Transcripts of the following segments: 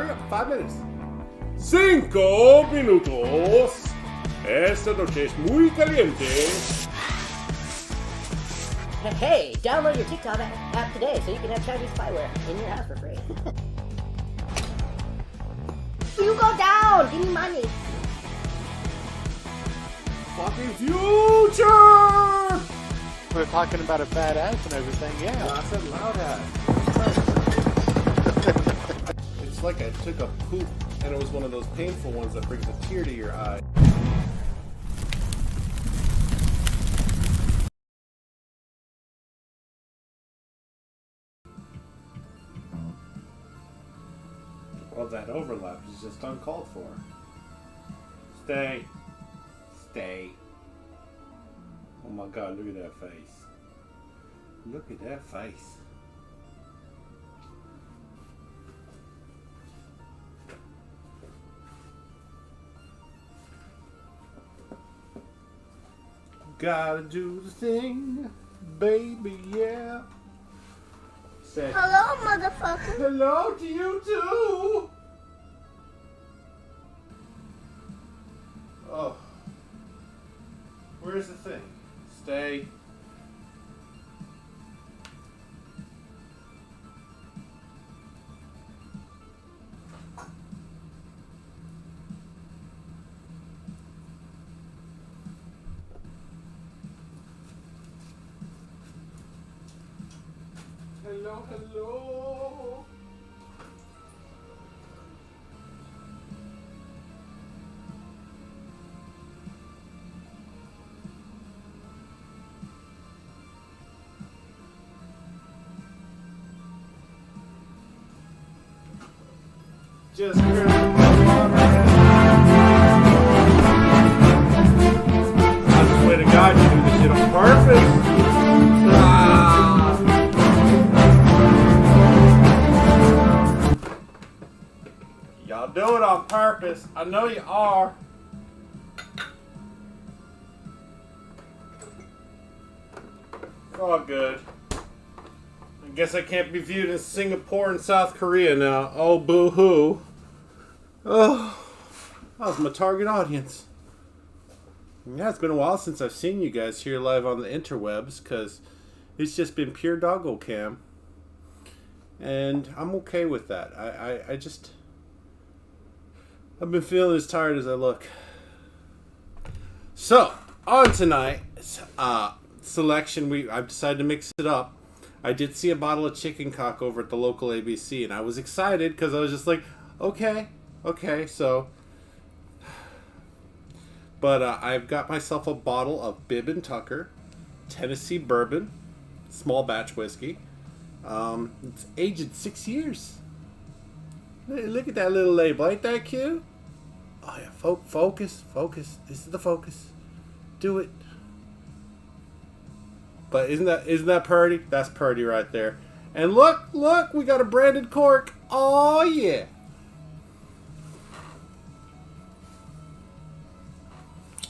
hurry up, 5 minutes. 5 minutos. Esta noche es muy caliente. Hey, download your TikTok app today so you can have Chinese spyware in your house for free. You go down! Give me money! Fucking future! We're talking about a fat ass and everything, yeah. I said loud ass. It's like I took a poop and it was one of those painful ones that brings a tear to your eye. Well, that overlap is just uncalled for. Stay. Stay. Oh my god, look at that face. Look at that face. Gotta do the thing, baby, yeah. Said, hello, motherfucker. hello to you too. Oh. Where's the thing? Stay. Hello, hello. Just grab the water. I swear to God, you do this shit on purpose. Y'all do it on purpose. I know you are. It's all good. I guess I can't be viewed in Singapore and South Korea now. Oh, boo-hoo. Oh, that was my target audience. Yeah, it's been a while since I've seen you guys here live on the interwebs because it's just been pure doggo cam. And I'm okay with that. I've been feeling as tired as I look. So, on tonight's selection, I've decided to mix it up. I did see a bottle of chicken cock over at the local ABC, and I was excited because I was just like, okay, so. But I've got myself a bottle of Bibb and Tucker Tennessee Bourbon, small batch whiskey. It's aged 6 years. Look at that little label, ain't that cute? Oh yeah, focus. This is the focus. Do it. But isn't that purty? That's purty right there. And look, we got a branded cork. Oh yeah.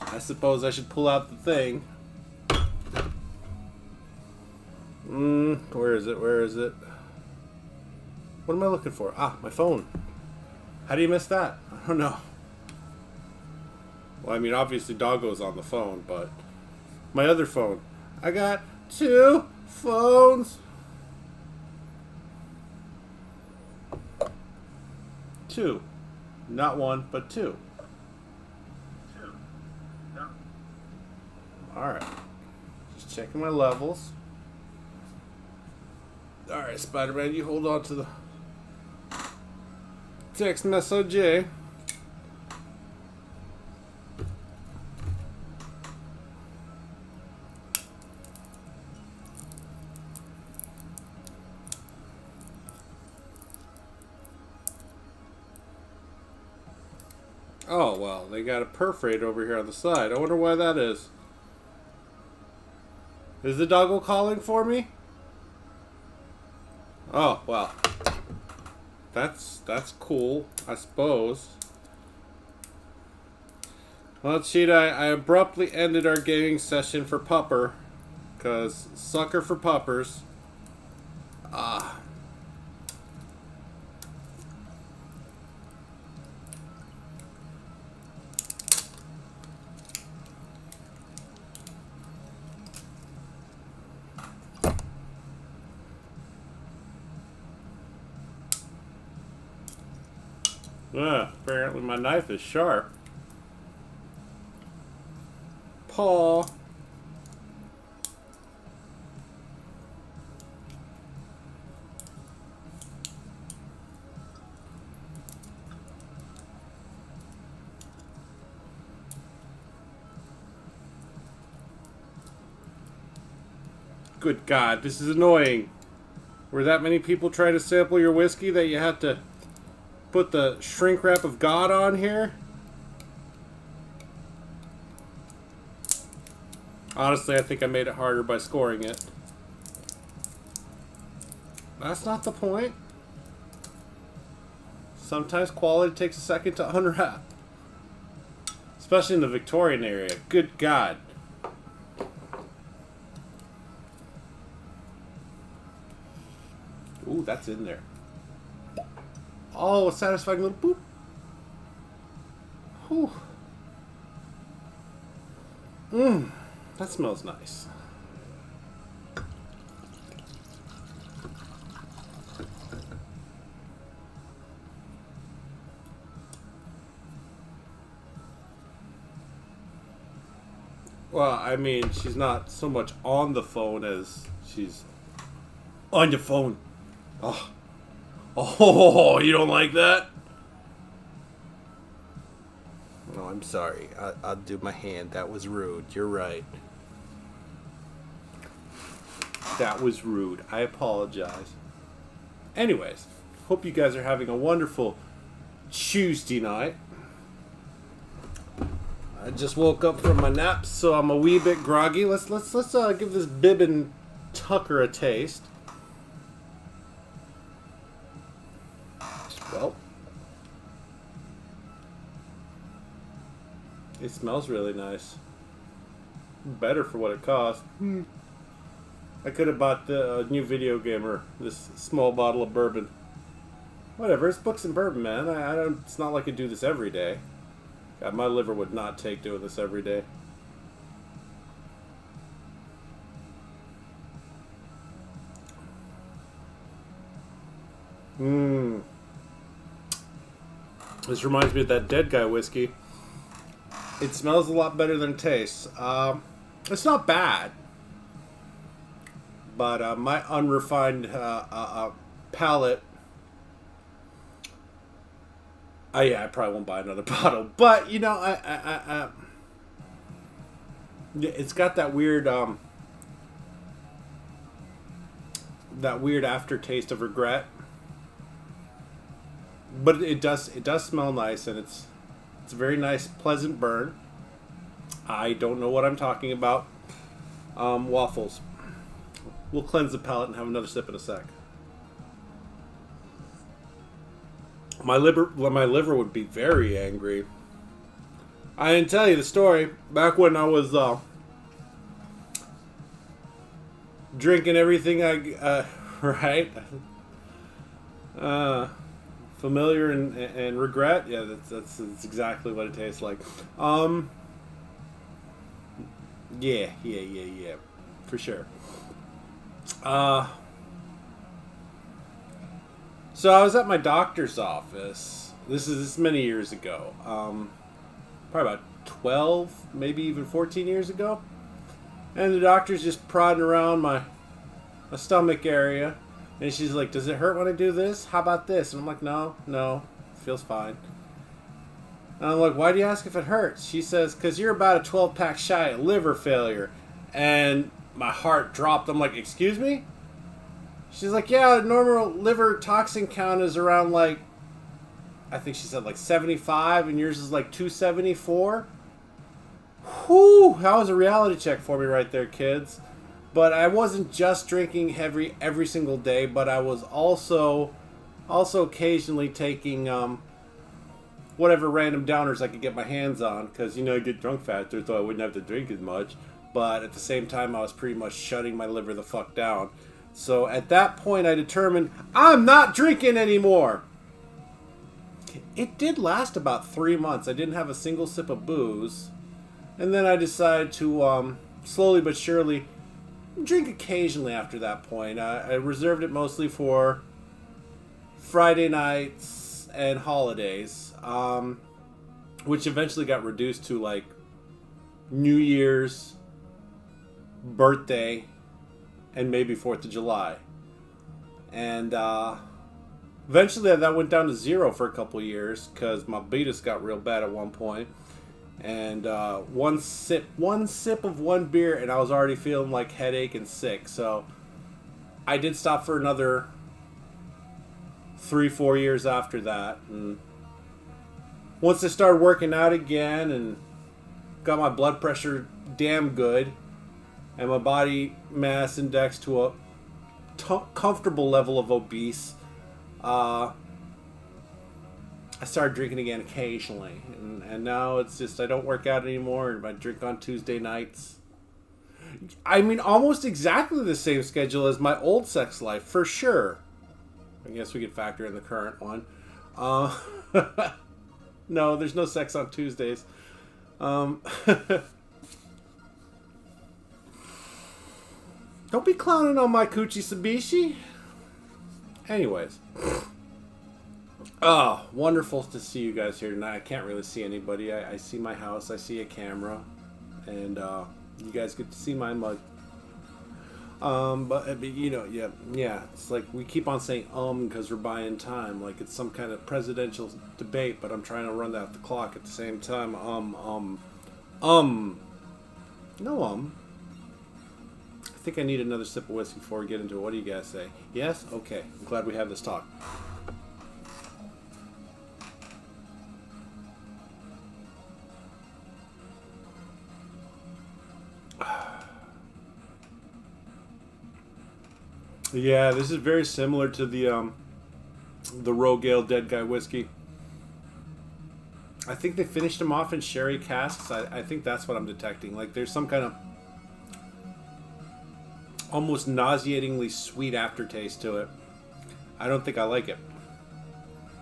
I suppose I should pull out the thing. Where is it? What am I looking for? Ah, my phone. How do you miss that? I don't know. Well, I mean, obviously Doggo's on the phone, but my other phone. I got 2 phones. 2. Not 1, but 2. Alright. Just checking my levels. Alright, Spider-Man, you hold on to the text message. Oh, well, they got a perforate over here on the side. I wonder why that is. Is the doggo calling for me? Oh, well. That's cool, I suppose. Well, Cheetah, I abruptly ended our gaming session for Pupper. Because sucker for puppers. Apparently my knife is sharp. Paul. Good God, this is annoying. Were that many people trying to sample your whiskey that you had to put the shrink wrap of God on here? Honestly, I think I made it harder by scoring it. That's not the point. Sometimes quality takes a second to unwrap. Especially in the Victorian area. Good God. Ooh, that's in there. Oh, a satisfying little boop. Whew. Mmm, that smells nice. Well, I mean, she's not so much on the phone as she's on your phone. Oh. Oh, you don't like that? No, I'm sorry. I'll do my hand. That was rude. You're right. That was rude. I apologize. Anyways, hope you guys are having a wonderful Tuesday night. I just woke up from my nap, so I'm a wee bit groggy. Let's give this bib and tucker a taste. Well, it smells really nice. Better for what it cost. I could have bought the new video gamer this small bottle of bourbon. Whatever, it's books and bourbon, man. I don't. It's not like I do this every day. God, my liver would not take doing this every day. This reminds me of that Dead Guy whiskey. It smells a lot better than it tastes. It's not bad. But my unrefined palate... I probably won't buy another bottle. But, you know, it's got that weird aftertaste of regret. But it does smell nice, and it's a very nice, pleasant burn. I don't know what I'm talking about. Waffles. We'll cleanse the palate and have another sip in a sec. My liver would be very angry. I didn't tell you the story. Back when I was drinking everything right? Familiar and regret. Yeah, that's exactly what it tastes like. Yeah, for sure. So I was at my doctor's office. This is many years ago. Probably about 12, maybe even 14 years ago. And the doctor's just prodding around my stomach area. And she's like, does it hurt when I do this? How about this? And I'm like, no, feels fine. And I'm like, why do you ask if it hurts? She says, because you're about a 12-pack shy of liver failure. And my heart dropped. I'm like, excuse me? She's like, yeah, normal liver toxin count is around like, I think she said like 75, and yours is like 274. Whew, that was a reality check for me right there, kids. But I wasn't just drinking heavy every single day, but I was also occasionally taking whatever random downers I could get my hands on, because, you know, I get drunk faster, so I wouldn't have to drink as much. But at the same time, I was pretty much shutting my liver the fuck down. So at that point, I determined I'm not drinking anymore. It did last about 3 months. I didn't have a single sip of booze. And then I decided to slowly but surely drink occasionally after that point. I reserved it mostly for Friday nights and holidays, which eventually got reduced to like New Year's, birthday, and maybe 4th of July. And eventually that went down to 0 for a couple years because my beatus got real bad at one point. And one sip of one beer, and I was already feeling like headache and sick. So I did stop for another 3-4 years after that. And once I started working out again and got my blood pressure damn good and my body mass index to a comfortable level of obese, I started drinking again occasionally, and now it's just I don't work out anymore, and I drink on Tuesday nights. I mean, almost exactly the same schedule as my old sex life, for sure. I guess we could factor in the current one. No, there's no sex on Tuesdays. Don't be clowning on my coochie Sabishi. Anyways. Oh, wonderful to see you guys here tonight. I can't really see anybody. I see my house. I see a camera. And you guys get to see my mug. But you know, yeah. It's like we keep on saying because we're buying time. Like it's some kind of presidential debate, but I'm trying to run out the clock at the same time. No, I think I need another sip of whiskey before we get into it. What do you guys say? Yes? Okay. I'm glad we have this talk. Yeah, this is very similar to the Rogue Ale Dead Guy whiskey. I think they finished them off in sherry casks. I think that's what I'm detecting. Like there's some kind of almost nauseatingly sweet aftertaste to it. I don't think I like it.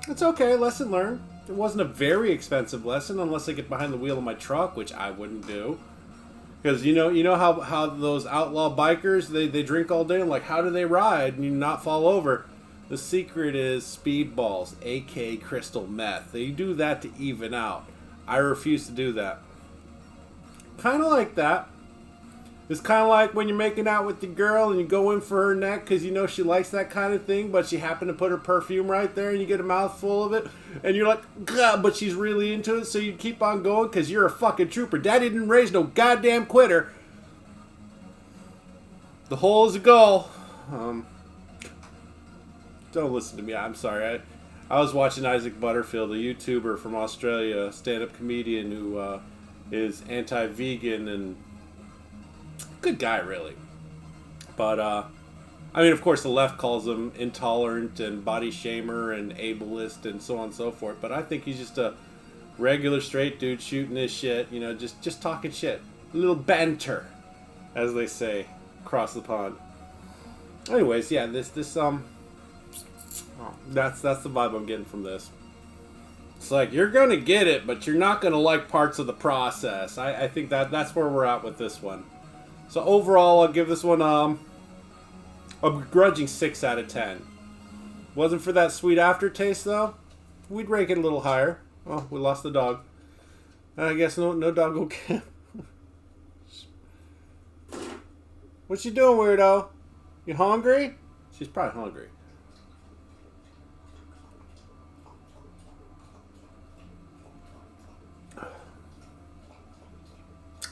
It's okay, lesson learned. It wasn't a very expensive lesson unless I get behind the wheel of my truck, which I wouldn't do. Because you know how those outlaw bikers, they drink all day, and like how do they ride and you not fall over? The secret is speedballs, aka crystal meth. They do that to even out. I refuse to do that. Kind of like that. It's kind of like when you're making out with the girl and you go in for her neck because you know she likes that kind of thing, but she happened to put her perfume right there and you get a mouthful of it and you're like, God, but she's really into it, so you keep on going because you're a fucking trooper. Daddy didn't raise no goddamn quitter. The hole is a goal. Don't listen to me. I'm sorry. I was watching Isaac Butterfield, a YouTuber from Australia, a stand-up comedian who is anti-vegan and good guy, really. But, I mean, of course, the left calls him intolerant and body shamer and ableist and so on and so forth. But I think he's just a regular straight dude shooting his shit, you know, just talking shit. A little banter, as they say, across the pond. Anyways, yeah, that's the vibe I'm getting from this. It's like, you're gonna get it, but you're not gonna like parts of the process. I think that's where we're at with this one. So overall, I'll give this one a begrudging 6 out of 10. Wasn't for that sweet aftertaste, though. We'd rank it a little higher. Oh, we lost the dog. I guess no dog will get. What you doing, weirdo? You hungry? She's probably hungry.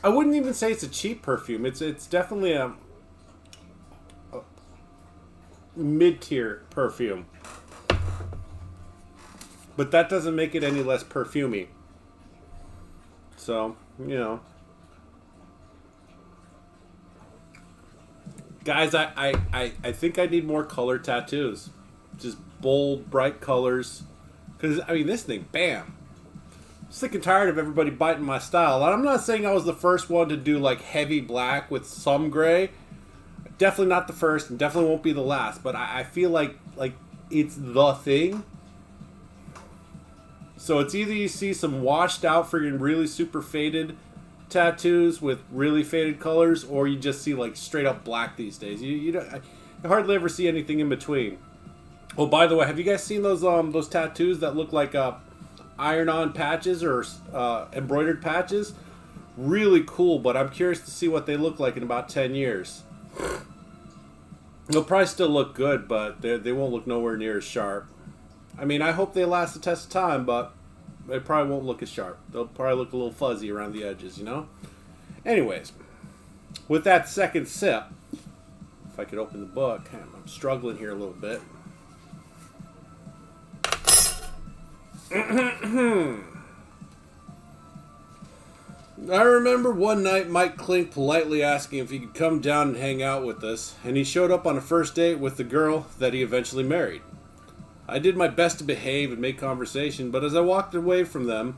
I wouldn't even say it's a cheap perfume. It's definitely a mid-tier perfume. But that doesn't make it any less perfumey. So, you know. Guys, I think I need more color tattoos. Just bold, bright colors. Because, I mean, this thing, bam. Sick and tired of everybody biting my style. And I'm not saying I was the first one to do like heavy black with some gray. Definitely not the first, and definitely won't be the last. But I feel like it's the thing. So it's either you see some washed out, friggin' really super faded tattoos with really faded colors, or you just see like straight up black these days. You hardly ever see anything in between. Oh, by the way, have you guys seen those tattoos that look like iron-on patches or embroidered patches? Really cool, but I'm curious to see what they look like in about 10 years. They'll probably still look good, but they won't look nowhere near as sharp. I mean, I hope they last the test of time, but they probably won't look as sharp. They'll probably look a little fuzzy around the edges, you know? Anyways, with that second sip, if I could open the book, I'm struggling here a little bit. I remember one night Mike Klink politely asking if he could come down and hang out with us, and he showed up on a first date with the girl that he eventually married. I did my best to behave and make conversation, but as I walked away from them,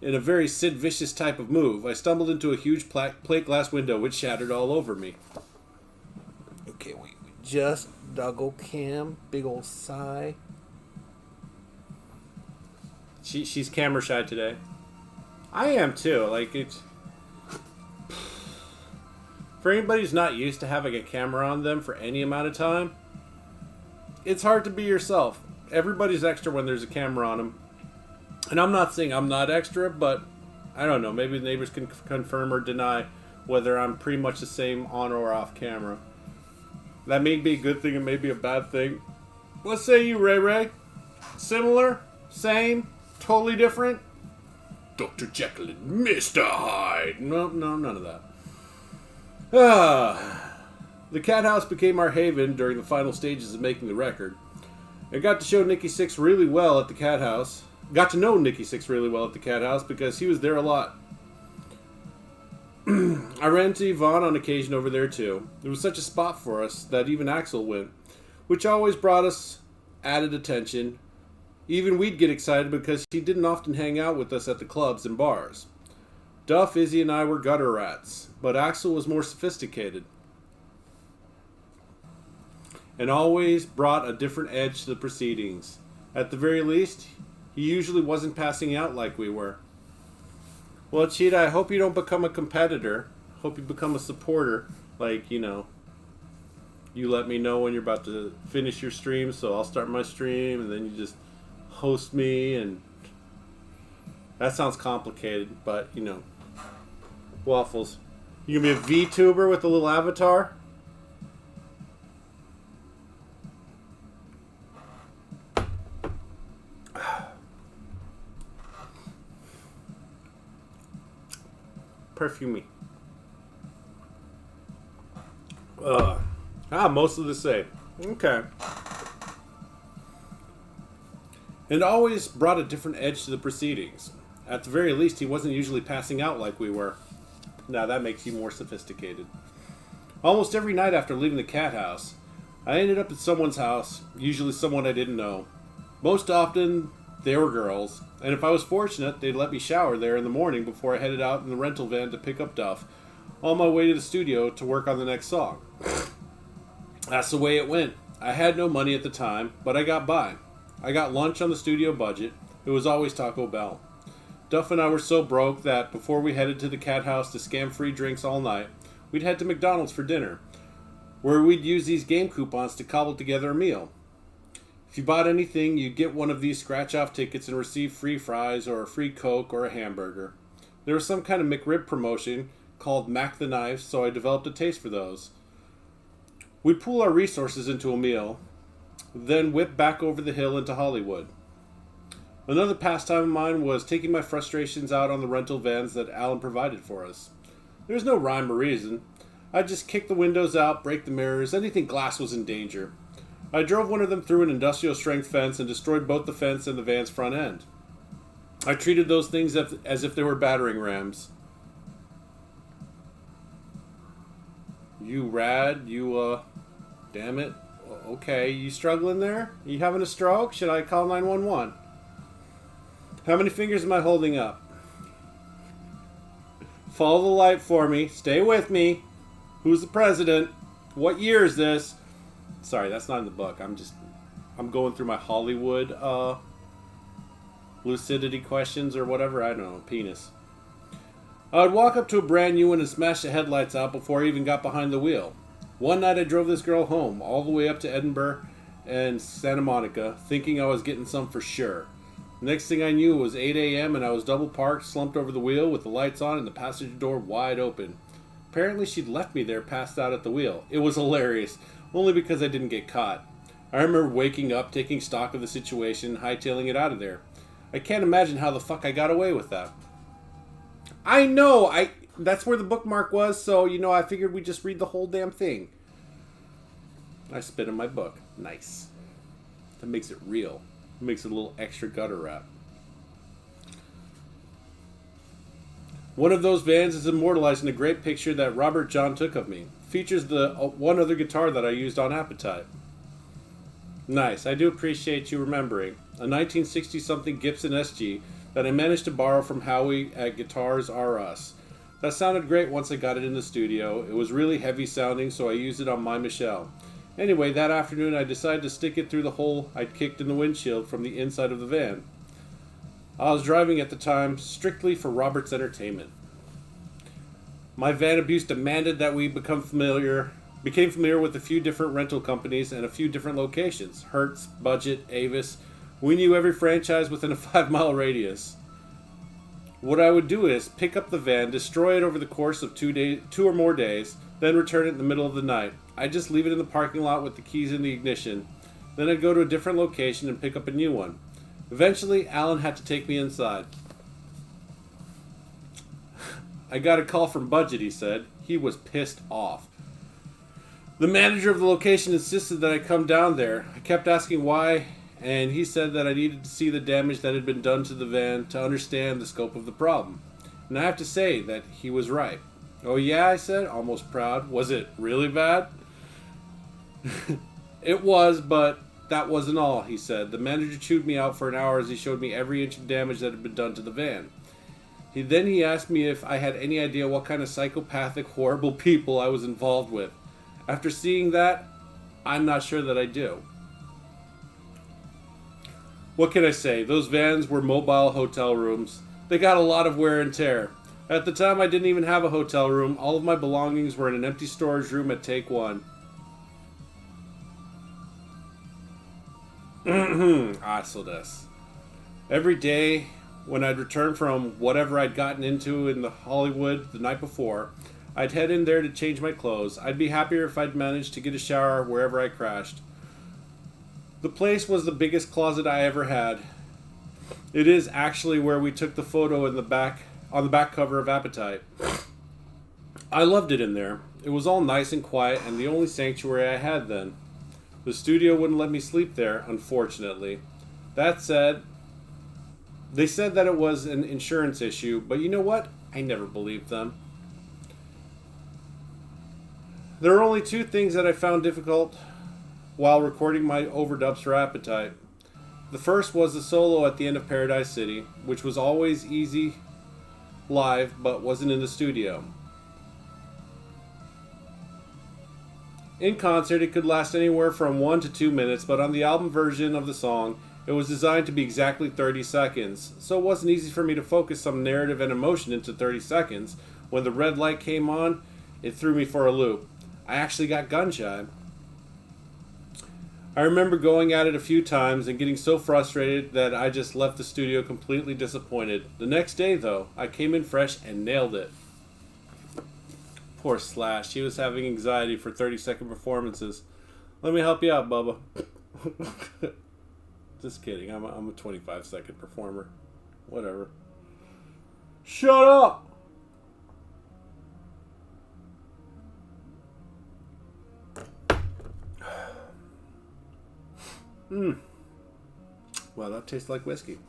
in a very Sid Vicious type of move, I stumbled into a huge plate glass window which shattered all over me. Okay, we just doggo cam, big old sigh. She's camera shy today. I am too. Like, it's for anybody who's not used to having a camera on them for any amount of time, it's hard to be yourself. Everybody's extra when there's a camera on them. And I'm not saying I'm not extra, but I don't know. Maybe the neighbors can confirm or deny whether I'm pretty much the same on or off camera. That may be a good thing, it may be a bad thing. What say you, Ray Ray? Similar? Same? Totally different? Dr. Jekyll and Mr. Hyde. No, none of that. The Cat House became our haven during the final stages of making the record. I got to show Nikki Sixx really well at the Cat House. Got to know Nikki Sixx really well at the Cat House because he was there a lot. I ran into Yvonne on occasion over there too. It was such a spot for us that even Axel went, which always brought us added attention. Even we'd get excited because he didn't often hang out with us at the clubs and bars. Duff, Izzy, and I were gutter rats, but Axel was more sophisticated and always brought a different edge to the proceedings. At the very least, he usually wasn't passing out like we were. Well, Cheetah, I hope you don't become a competitor. Hope you become a supporter. Like, you let me know when you're about to finish your stream, so I'll start my stream, and then you just host me, and that sounds complicated, but, Waffles. You gonna be a VTuber with a little avatar? Perfumey. Mostly the same. Okay. And always brought a different edge to the proceedings. At the very least, he wasn't usually passing out like we were. Now that makes you more sophisticated. Almost every night after leaving the Cat House, I ended up at someone's house, usually someone I didn't know. Most often, they were girls, and if I was fortunate, they'd let me shower there in the morning before I headed out in the rental van to pick up Duff, on my way to the studio to work on the next song. That's the way it went. I had no money at the time, but I got by. I got lunch on the studio budget. It was always Taco Bell. Duff and I were so broke that before we headed to the Cat House to scam free drinks all night, we'd head to McDonald's for dinner, where we'd use these game coupons to cobble together a meal. If you bought anything, you'd get one of these scratch-off tickets and receive free fries or a free Coke or a hamburger. There was some kind of McRib promotion called Mac the Knife, so I developed a taste for those. We'd pool our resources into a meal, then whip back over the hill into Hollywood. Another pastime of mine was taking my frustrations out on the rental vans that Alan provided for us. There was no rhyme or reason. I'd just kick the windows out, break the mirrors, anything glass was in danger. I drove one of them through an industrial-strength fence and destroyed both the fence and the van's front end. I treated those things as if they were battering rams. You rad, damn it. Okay, you struggling there? You having a stroke? Should I call 911? How many fingers am I holding up? Follow the light for me. Stay with me. Who's the president? What year is this? Sorry, that's not in the book. I'm going through my Hollywood lucidity questions or whatever. I don't know. Penis. I would walk up to a brand new one and smash the headlights out before I even got behind the wheel. One night I drove this girl home, all the way up to Edinburgh, and Santa Monica, thinking I was getting some for sure. Next thing I knew, it was 8 a.m. and I was double parked, slumped over the wheel with the lights on and the passenger door wide open. Apparently she'd left me there passed out at the wheel. It was hilarious, only because I didn't get caught. I remember waking up, taking stock of the situation, hightailing it out of there. I can't imagine how the fuck I got away with that. I know, that's where the bookmark was, so, I figured we'd just read the whole damn thing. I spit in my book. Nice. That makes it real. It makes it a little extra gutter rap. One of those vans is immortalized in a great picture that Robert John took of me. Features the one other guitar that I used on Appetite. Nice. I do appreciate you remembering. A 1960-something Gibson SG that I managed to borrow from Howie at Guitars R Us. That sounded great once I got it in the studio. It was really heavy sounding, so I used it on My Michelle. Anyway, that afternoon I decided to stick it through the hole I'd kicked in the windshield from the inside of the van. I was driving at the time, strictly for Robert's entertainment. My van abuse demanded that we became familiar with a few different rental companies and a few different locations. Hertz, Budget, Avis. We knew every franchise within a 5-mile radius. What I would do is pick up the van, destroy it over the course of 2 or more days, then return it in the middle of the night. I'd just leave it in the parking lot with the keys in the ignition. Then I'd go to a different location and pick up a new one. Eventually, Alan had to take me inside. I got a call from Budget, he said. He was pissed off. The manager of the location insisted that I come down there. I kept asking why, and he said that I needed to see the damage that had been done to the van to understand the scope of the problem. And I have to say that he was right. Oh yeah, I said, almost proud. Was it really bad? It was, but that wasn't all, he said. The manager chewed me out for an hour as he showed me every inch of damage that had been done to the van. He asked me if I had any idea what kind of psychopathic, horrible people I was involved with. After seeing that, I'm not sure that I do. What can I say? Those vans were mobile hotel rooms. They got a lot of wear and tear. At the time, I didn't even have a hotel room. All of my belongings were in an empty storage room at Take One. So this. Every day, when I'd return from whatever I'd gotten into in the Hollywood the night before, I'd head in there to change my clothes. I'd be happier if I'd managed to get a shower wherever I crashed. The place was the biggest closet I ever had. It is actually where we took the photo on the back cover of Appetite. I loved it in there. It was all nice and quiet and the only sanctuary I had then. The studio wouldn't let me sleep there, unfortunately. That said, they said that it was an insurance issue, but you know what? I never believed them. There are only 2 things that I found difficult while recording my overdubs for Appetite. The first was the solo at the end of Paradise City, which was always easy live but wasn't in the studio. In concert, it could last anywhere from 1 to 2 minutes, but on the album version of the song, it was designed to be exactly 30 seconds, so it wasn't easy for me to focus some narrative and emotion into 30 seconds. When the red light came on, it threw me for a loop. I actually got gun-shy. I remember going at it a few times and getting so frustrated that I just left the studio completely disappointed. The next day, though, I came in fresh and nailed it. Poor Slash. He was having anxiety for 30-second performances. Let me help you out, Bubba. Just kidding. I'm a 25-second performer. Whatever. Shut up! Wow, that tastes like whiskey.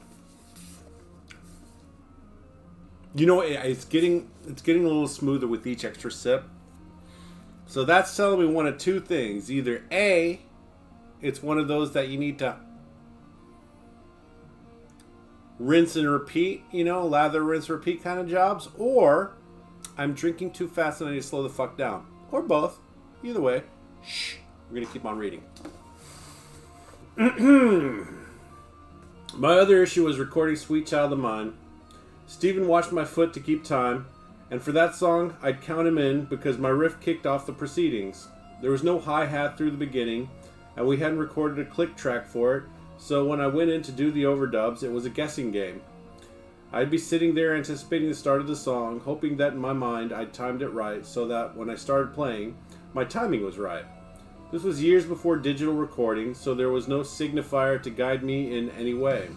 You know, it's getting a little smoother with each extra sip. So that's telling me one of 2 things. Either A, it's one of those that you need to rinse and repeat, lather, rinse, repeat kind of jobs, or I'm drinking too fast and I need to slow the fuck down. Or both. Either way, shh, we're going to keep on reading. My other issue was recording Sweet Child of Mine. Steven watched my foot to keep time, and for that song, I'd count him in because my riff kicked off the proceedings. There was no hi-hat through the beginning, and we hadn't recorded a click track for it, so when I went in to do the overdubs, it was a guessing game. I'd be sitting there anticipating the start of the song, hoping that in my mind I'd timed it right so that when I started playing, my timing was right. This was years before digital recording, so there was no signifier to guide me in any way.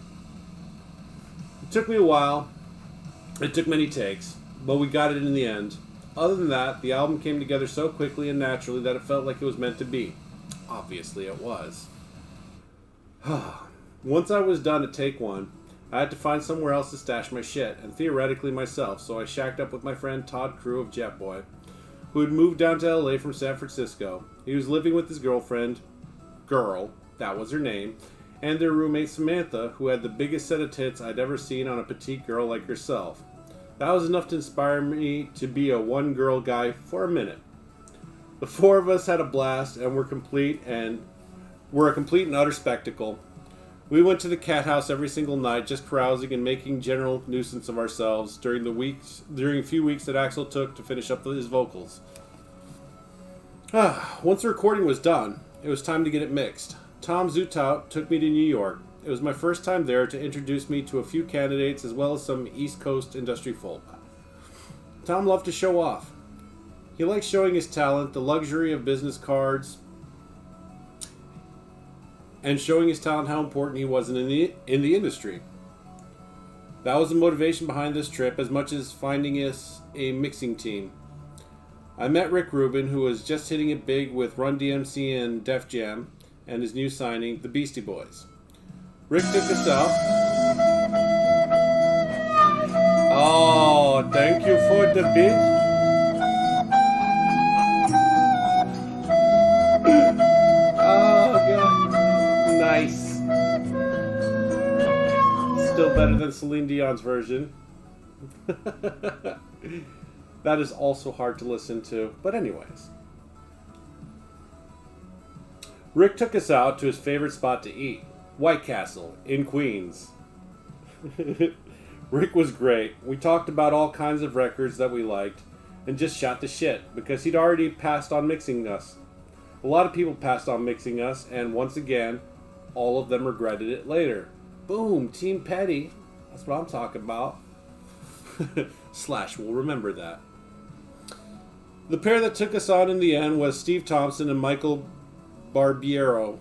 It took me a while. It took many takes, but we got it in the end. Other than that, the album came together so quickly and naturally that it felt like it was meant to be. Obviously it was. Once I was done at take one, I had to find somewhere else to stash my shit, and theoretically myself, so I shacked up with my friend Todd Crew of Jetboy, who had moved down to LA from San Francisco. He was living with his girlfriend, that was her name, and their roommate Samantha, who had the biggest set of tits I'd ever seen on a petite girl like herself. That was enough to inspire me to be a one-girl guy for a minute. The four of us had a blast and were a complete and utter spectacle. We went to the cat house every single night, just carousing and making general nuisance of ourselves during a few weeks that Axl took to finish up his vocals. Once the recording was done, it was time to get it mixed. Tom Zutaut took me to New York. It was my first time there to introduce me to a few candidates as well as some East Coast industry folk. Tom loved to show off. He liked showing his talent, the luxury of business cards, and showing his talent how important he was in the industry. That was the motivation behind this trip as much as finding us a mixing team. I met Rick Rubin, who was just hitting it big with Run DMC and Def Jam, and his new signing, the Beastie Boys. Rick took us out. Oh, thank you for the beat. Oh, God. Nice. Still better than Celine Dion's version. That is also hard to listen to. But anyways. Rick took us out to his favorite spot to eat. White Castle in Queens. Rick was great. We talked about all kinds of records that we liked and just shot the shit because he'd already passed on mixing us. A lot of people passed on mixing us, and once again, all of them regretted it later. Boom, Team Petty. That's what I'm talking about. Slash will remember that. The pair that took us on in the end was Steve Thompson and Michael Barbiero,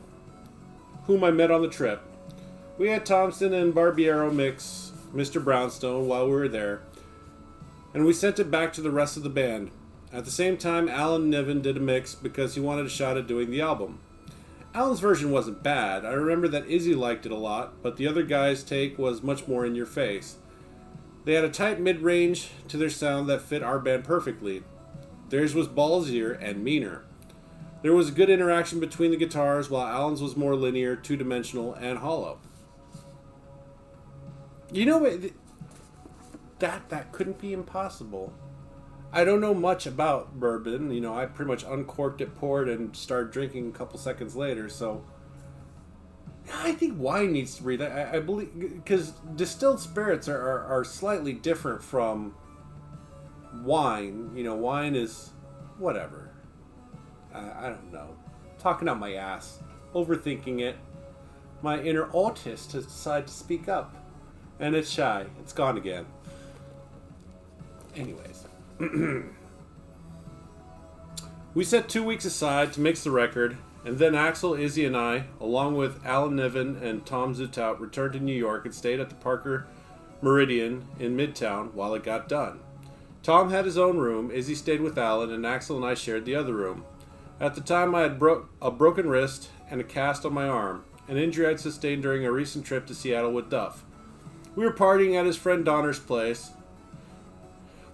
whom I met on the trip. We had Thompson and Barbiero mix Mr. Brownstone while we were there, and we sent it back to the rest of the band. At the same time, Alan Niven did a mix because he wanted a shot at doing the album. Alan's version wasn't bad. I remember that Izzy liked it a lot, but the other guy's take was much more in your face. They had a tight mid-range to their sound that fit our band perfectly. Theirs was ballsier and meaner. There was good interaction between the guitars, while Alan's was more linear, two-dimensional, and hollow. You know, that couldn't be impossible. I don't know much about bourbon. You know, I pretty much uncorked it, poured, and started drinking a couple seconds later. So, I think wine needs to breathe. I believe, because distilled spirits are slightly different from wine. You know, wine is whatever. I don't know. Talking out my ass. Overthinking it. My inner autist has decided to speak up. And it's shy. It's gone again. Anyways. We set 2 weeks aside to mix the record, and then Axl, Izzy, and I, along with Alan Niven and Tom Zutaut, returned to New York and stayed at the Parker Meridian in Midtown while it got done. Tom had his own room, Izzy stayed with Alan, and Axl and I shared the other room. At the time, I had a broken wrist and a cast on my arm, an injury I'd sustained during a recent trip to Seattle with Duff. We were partying at his friend Donner's place,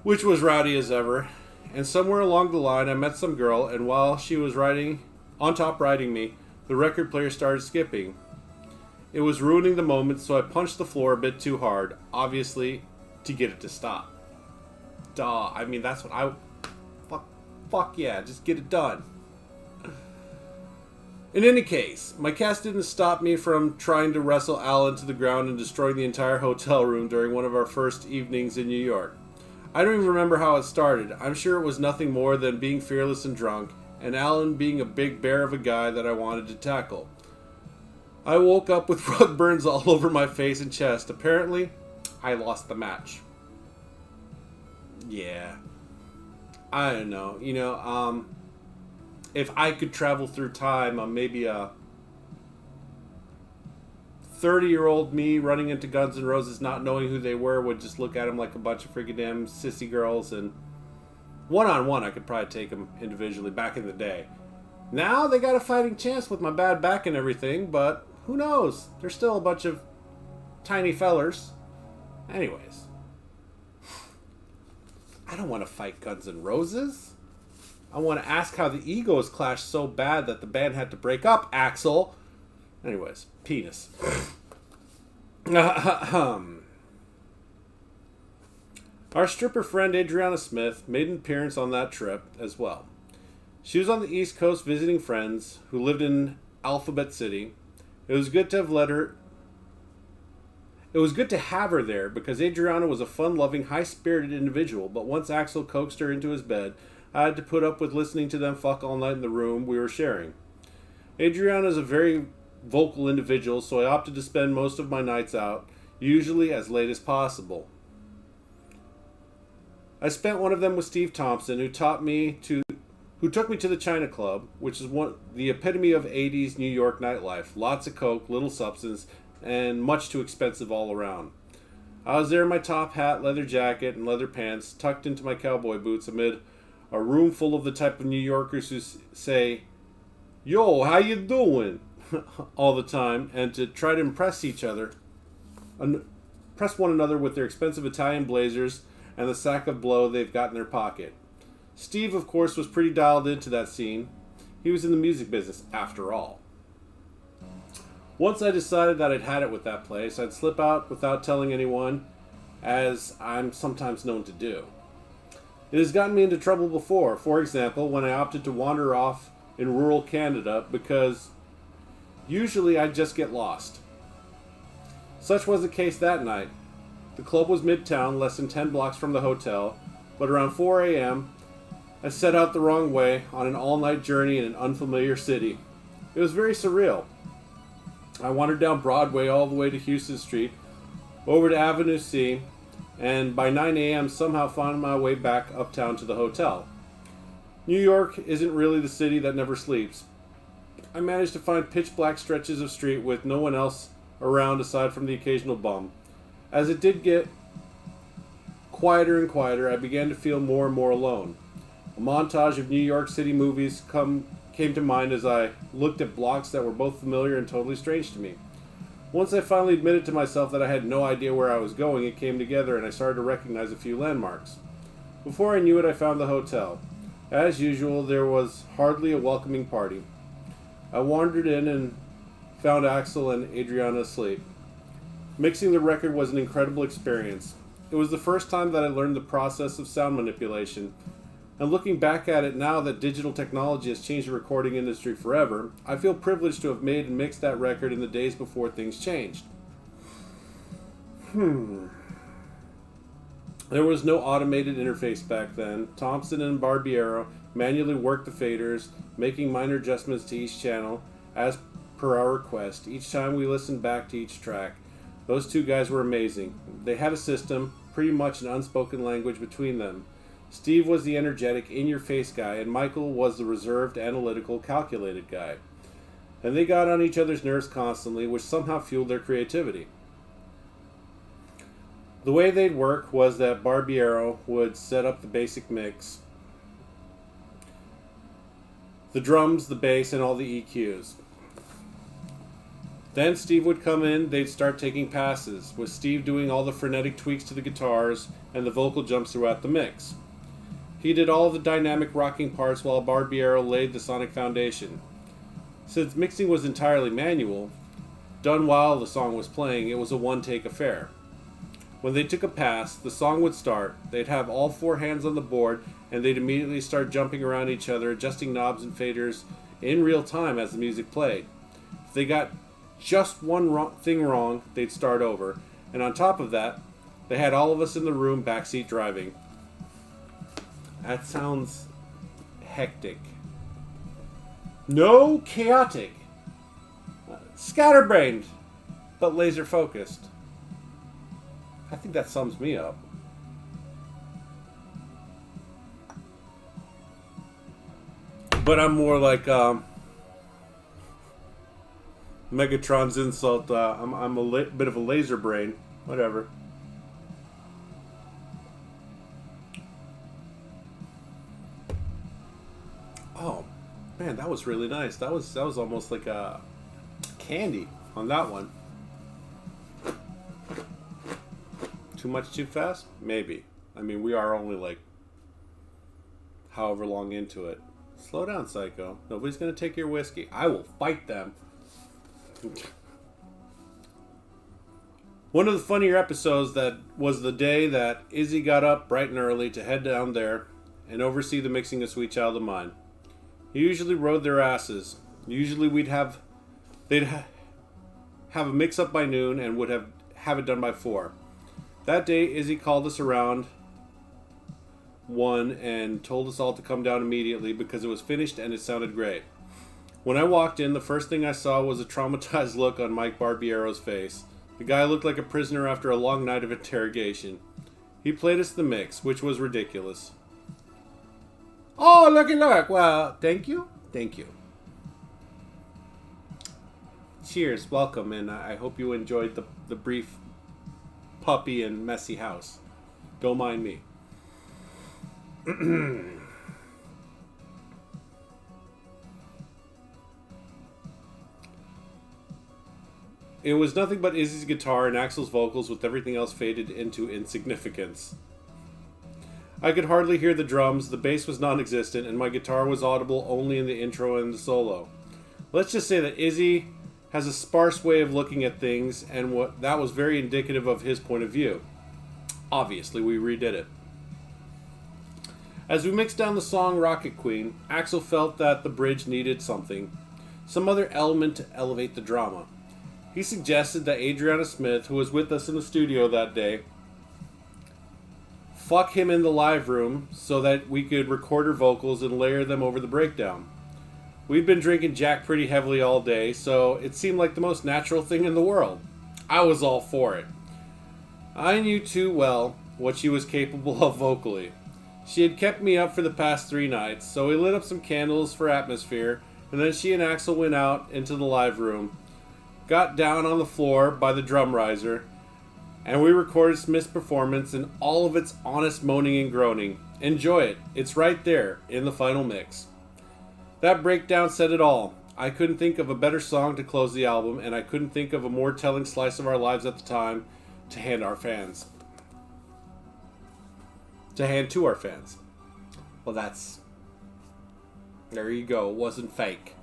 which was rowdy as ever, and somewhere along the line I met some girl, and while she was riding me, the record player started skipping. It was ruining the moment, so I punched the floor a bit too hard, obviously to get it to stop. Duh, I mean that's what I... Fuck yeah, just get it done. In any case, my cast didn't stop me from trying to wrestle Alan to the ground and destroying the entire hotel room during one of our first evenings in New York. I don't even remember how it started. I'm sure it was nothing more than being fearless and drunk, and Alan being a big bear of a guy that I wanted to tackle. I woke up with rug burns all over my face and chest. Apparently, I lost the match. Yeah. I don't know. If I could travel through time, maybe a 30-year-old me running into Guns N' Roses not knowing who they were would just look at them like a bunch of freaking damn sissy girls, and one-on-one I could probably take them individually back in the day. Now they got a fighting chance with my bad back and everything, but who knows? They're still a bunch of tiny fellers. Anyways. I don't want to fight Guns N' Roses. I want to ask how the egos clashed so bad that the band had to break up, Axl. Anyways, penis. Our stripper friend Adriana Smith made an appearance on that trip as well. She was on the East Coast visiting friends who lived in Alphabet City. It was good to have her there because Adriana was a fun-loving, high-spirited individual, but once Axl coaxed her into his bed, I had to put up with listening to them fuck all night in the room we were sharing. Adriana is a very vocal individual, so I opted to spend most of my nights out, usually as late as possible. I spent one of them with Steve Thompson, who took me to the China Club, which is the epitome of 80s New York nightlife. Lots of coke, little substance, and much too expensive all around. I was there in my top hat, leather jacket, and leather pants, tucked into my cowboy boots amid a room full of the type of New Yorkers who say, "Yo, how you doing?" all the time, and to try to impress one another with their expensive Italian blazers and the sack of blow they've got in their pocket. Steve, of course, was pretty dialed into that scene. He was in the music business, after all. Once I decided that I'd had it with that place, I'd slip out without telling anyone, as I'm sometimes known to do. It has gotten me into trouble before, for example, when I opted to wander off in rural Canada, because usually I'd just get lost. Such was the case that night. The club was midtown, less than 10 blocks from the hotel, but around 4 a.m., I set out the wrong way on an all-night journey in an unfamiliar city. It was very surreal. I wandered down Broadway all the way to Houston Street, over to Avenue C, and by 9 a.m. somehow found my way back uptown to the hotel. New York isn't really the city that never sleeps. I managed to find pitch-black stretches of street with no one else around aside from the occasional bum. As it did get quieter and quieter, I began to feel more and more alone. A montage of New York City movies came to mind as I looked at blocks that were both familiar and totally strange to me. Once I finally admitted to myself that I had no idea where I was going, it came together and I started to recognize a few landmarks. Before I knew it, I found the hotel. As usual, there was hardly a welcoming party. I wandered in and found Axl and Adriana asleep. Mixing the record was an incredible experience. It was the first time that I learned the process of sound manipulation, and looking back at it now that digital technology has changed the recording industry forever, I feel privileged to have made and mixed that record in the days before things changed. There was no automated interface back then. Thompson and Barbiero manually worked the faders, making minor adjustments to each channel as per our request. Each time we listened back to each track, those two guys were amazing. They had a system, pretty much an unspoken language between them. Steve was the energetic, in-your-face guy, and Michael was the reserved, analytical, calculated guy. And they got on each other's nerves constantly, which somehow fueled their creativity. The way they'd work was that Barbiero would set up the basic mix, the drums, the bass, and all the EQs. Then Steve would come in, they'd start taking passes, with Steve doing all the frenetic tweaks to the guitars and the vocal jumps throughout the mix. He did all of the dynamic rocking parts while Barbiero laid the sonic foundation. Since mixing was entirely manual, done while the song was playing, it was a one-take affair. When they took a pass, the song would start, they'd have all four hands on the board, and they'd immediately start jumping around each other, adjusting knobs and faders in real time as the music played. If they got just one thing wrong, they'd start over, and on top of that, they had all of us in the room backseat driving. That sounds hectic. No chaotic. Scatterbrained, but laser focused. I think that sums me up. But I'm more like Megatron's insult. I'm a bit of a laser brain. Whatever. Oh, man, that was really nice. That was almost like a candy on that one. Too much too fast? Maybe. I mean, we are only like however long into it. Slow down, Psycho. Nobody's going to take your whiskey. I will fight them. One of the funnier episodes that was the day that Izzy got up bright and early to head down there and oversee the mixing of Sweet Child of Mine. He usually rode their asses. Usually they'd have a mix up by noon and would have it done by 4. That day, Izzy called us around 1 and told us all to come down immediately because it was finished and it sounded great. When I walked in, the first thing I saw was a traumatized look on Mike Barbiero's face. The guy looked like a prisoner after a long night of interrogation. He played us the mix, which was ridiculous. Oh, looky look. Well, thank you. Thank you. Cheers. Welcome, and I hope you enjoyed the brief puppy and messy house. Don't mind me. It was nothing but Izzy's guitar and Axel's vocals with everything else faded into insignificance. I could hardly hear the drums, the bass was non-existent, and my guitar was audible only in the intro and the solo. Let's just say that Izzy has a sparse way of looking at things, and that was very indicative of his point of view. Obviously, we redid it. As we mixed down the song Rocket Queen, Axel felt that the bridge needed something, some other element to elevate the drama. He suggested that Adriana Smith, who was with us in the studio that day, fuck him in the live room so that we could record her vocals and layer them over the breakdown. We'd been drinking Jack pretty heavily all day, so it seemed like the most natural thing in the world. I was all for it. I knew too well what she was capable of vocally. She had kept me up for the past 3 nights, so we lit up some candles for atmosphere, and then she and Axel went out into the live room, got down on the floor by the drum riser, and we recorded Smith's performance in all of its honest moaning and groaning. Enjoy it. It's right there in the final mix. That breakdown said it all. I couldn't think of a better song to close the album, and I couldn't think of a more telling slice of our lives at the time to hand our fans. To hand to our fans. Well, there you go. It wasn't fake.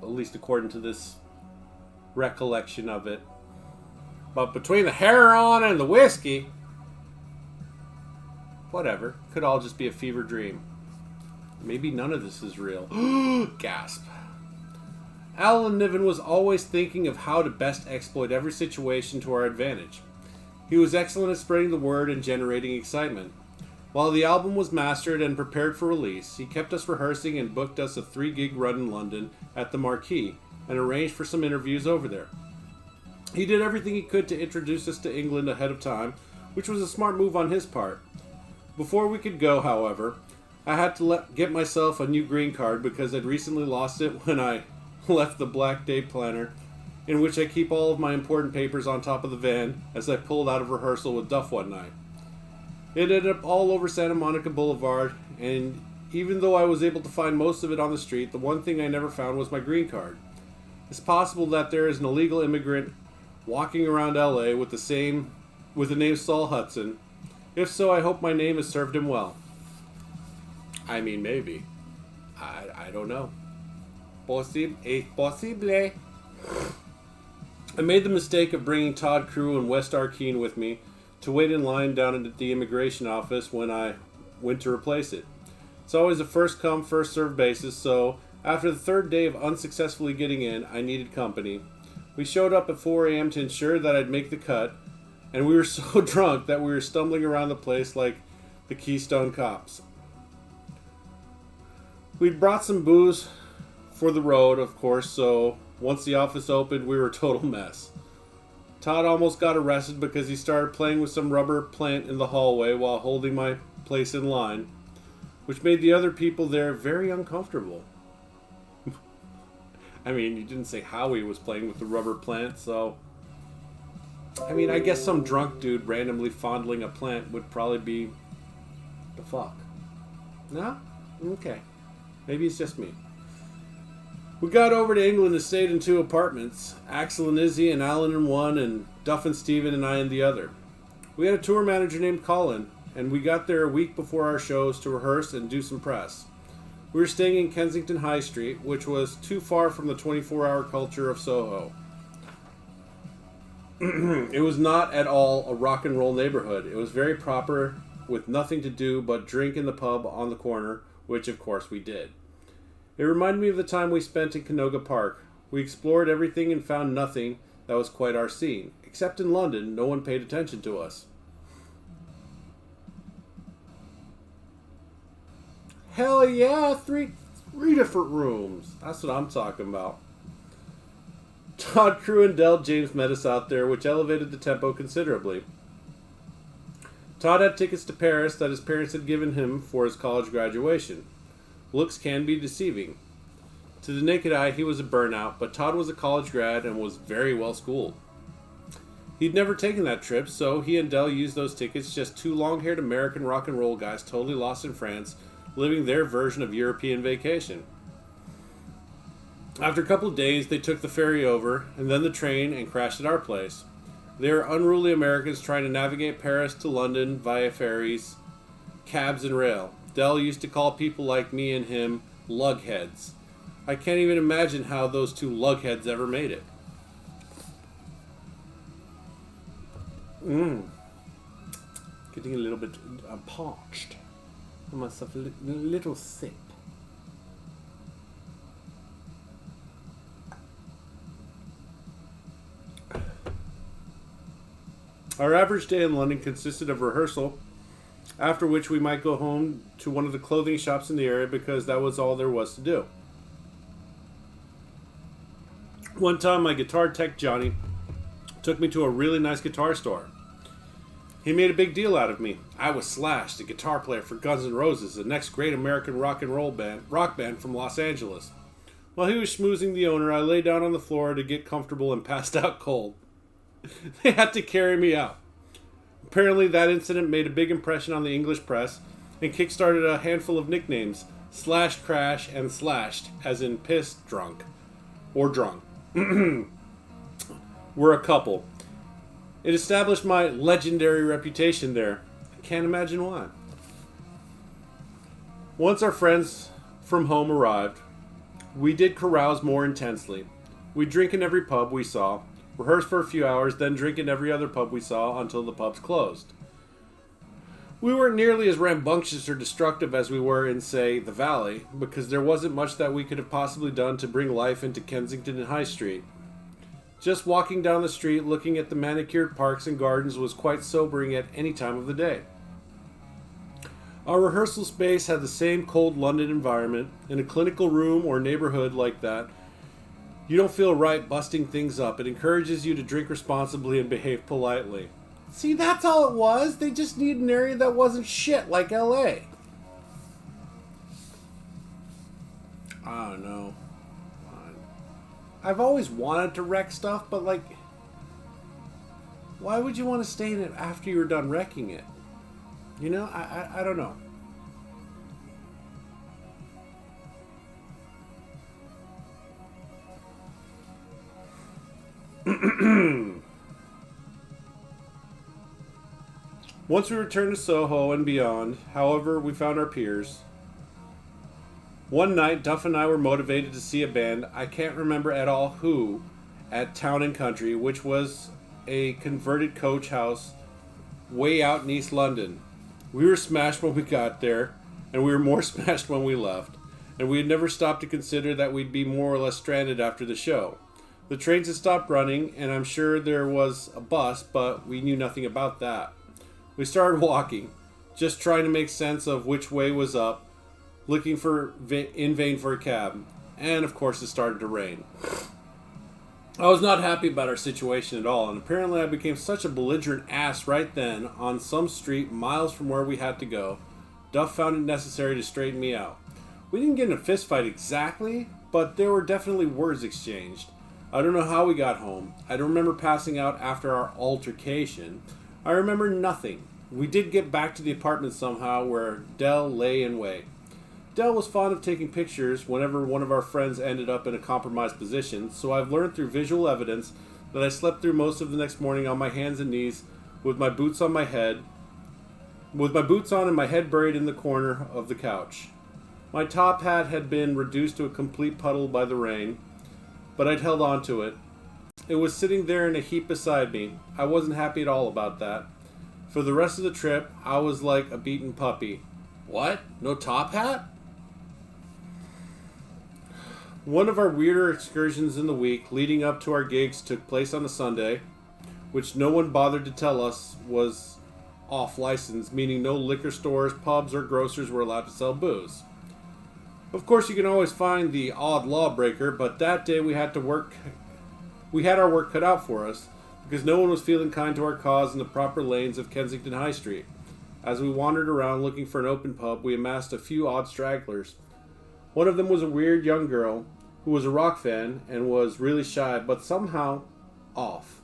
At least according to this recollection of it. But between the heroin and the whiskey, whatever. Could all just be a fever dream. Maybe none of this is real. Gasp. Alan Niven was always thinking of how to best exploit every situation to our advantage. He was excellent at spreading the word and generating excitement. While the album was mastered and prepared for release, he kept us rehearsing and booked us a 3-gig run in London at the Marquee and arranged for some interviews over there. He did everything he could to introduce us to England ahead of time, which was a smart move on his part. Before we could go, however, I had to get myself a new green card because I'd recently lost it when I left the black day planner, in which I keep all of my important papers on top of the van as I pulled out of rehearsal with Duff one night. It ended up all over Santa Monica Boulevard, and even though I was able to find most of it on the street, the one thing I never found was my green card. It's possible that there is an illegal immigrant walking around LA with the name Saul Hudson. If so, I hope my name has served him well. I mean, maybe. I don't know. Es posible. I made the mistake of bringing Todd Crew and West Arkeen with me to wait in line down at the immigration office when I went to replace it. It's always a first come, first served basis, so after the 3rd day of unsuccessfully getting in, I needed company. We showed up at 4 a.m. to ensure that I'd make the cut, and we were so drunk that we were stumbling around the place like the Keystone Cops. We'd brought some booze for the road, of course, so once the office opened, we were a total mess. Todd almost got arrested because he started playing with some rubber plant in the hallway while holding my place in line, which made the other people there very uncomfortable. I mean, you didn't say how he was playing with the rubber plant, so... I mean, I guess some drunk dude randomly fondling a plant would probably be... the fuck. No? Okay. Maybe it's just me. We got over to England and stayed in 2 apartments. Axel and Izzy and Alan in one, and Duff and Steven and I in the other. We had a tour manager named Colin, and we got there a week before our shows to rehearse and do some press. We were staying in Kensington High Street, which was too far from the 24-hour culture of Soho. It was not at all a rock and roll neighborhood. It was very proper, with nothing to do but drink in the pub on the corner, which of course we did. It reminded me of the time we spent in Canoga Park. We explored everything and found nothing that was quite our scene. Except in London, no one paid attention to us. Hell yeah, three different rooms. That's what I'm talking about. Todd, Crew, and Del James met us out there, which elevated the tempo considerably. Todd had tickets to Paris that his parents had given him for his college graduation. Looks can be deceiving. To the naked eye, he was a burnout, but Todd was a college grad and was very well schooled. He'd never taken that trip, so he and Del used those tickets, just 2 long-haired American rock and roll guys totally lost in France, living their version of European vacation. After a couple of days, they took the ferry over, and then the train, and crashed at our place. They were unruly Americans trying to navigate Paris to London via ferries, cabs, and rail. Del used to call people like me and him lugheads. I can't even imagine how those 2 lugheads ever made it. Getting a little bit parched. I must have a little sip. Our average day in London consisted of rehearsal, after which we might go home to one of the clothing shops in the area because that was all there was to do. One time, my guitar tech, Johnny, took me to a really nice guitar store. He made a big deal out of me. I was Slash, the guitar player for Guns N' Roses, the next great American rock band from Los Angeles. While he was schmoozing the owner, I lay down on the floor to get comfortable and passed out cold. They had to carry me out. Apparently, that incident made a big impression on the English press and kickstarted a handful of nicknames: Slash, Crash, and Slashed, as in pissed, drunk, or drunk. Were a couple. It established my legendary reputation there. I can't imagine why. Once our friends from home arrived, we did carouse more intensely. We'd drink in every pub we saw, rehearse for a few hours, then drink in every other pub we saw until the pubs closed. We weren't nearly as rambunctious or destructive as we were in, say, the Valley, because there wasn't much that we could have possibly done to bring life into Kensington and High Street. Just walking down the street looking at the manicured parks and gardens was quite sobering at any time of the day. Our rehearsal space had the same cold London environment. In a clinical room or neighborhood like that, you don't feel right busting things up. It encourages you to drink responsibly and behave politely. See, that's all it was. They just needed an area that wasn't shit like LA. I don't know. I've always wanted to wreck stuff, but like, why would you want to stay in it after you were done wrecking it? You know, I don't know. Once we returned to Soho and beyond, however, we found our peers. One night, Duff and I were motivated to see a band, I can't remember at all who, at Town and Country, which was a converted coach house way out in East London. We were smashed when we got there, and we were more smashed when we left, and we had never stopped to consider that we'd be more or less stranded after the show. The trains had stopped running, and I'm sure there was a bus, but we knew nothing about that. We started walking, just trying to make sense of which way was up, looking in vain for a cab. and of course it started to rain. I was not happy about our situation at all, and apparently I became such a belligerent ass right then on some street miles from where we had to go. Duff found it necessary to straighten me out. We didn't get in a fist fight exactly, but there were definitely words exchanged. I don't know how we got home. I don't remember passing out after our altercation. I remember nothing. We did get back to the apartment somehow where Dell lay in wait. Dell was fond of taking pictures whenever one of our friends ended up in a compromised position, so I've learned through visual evidence that I slept through most of the next morning on my hands and knees with my boots on and my head buried in the corner of the couch. My top hat had been reduced to a complete puddle by the rain, but I'd held on to it. It was sitting there in a heap beside me. I wasn't happy at all about that. For the rest of the trip, I was like a beaten puppy. What? No top hat? One of our weirder excursions in the week leading up to our gigs took place on a Sunday, which no one bothered to tell us was off license, meaning no liquor stores, pubs, or grocers were allowed to sell booze. Of course, you can always find the odd lawbreaker, but that day we had our work cut out for us, because no one was feeling kind to our cause in the proper lanes of Kensington High Street. As we wandered around looking for an open pub, we amassed a few odd stragglers. One of them was a weird young girl who was a rock fan and was really shy, but somehow off.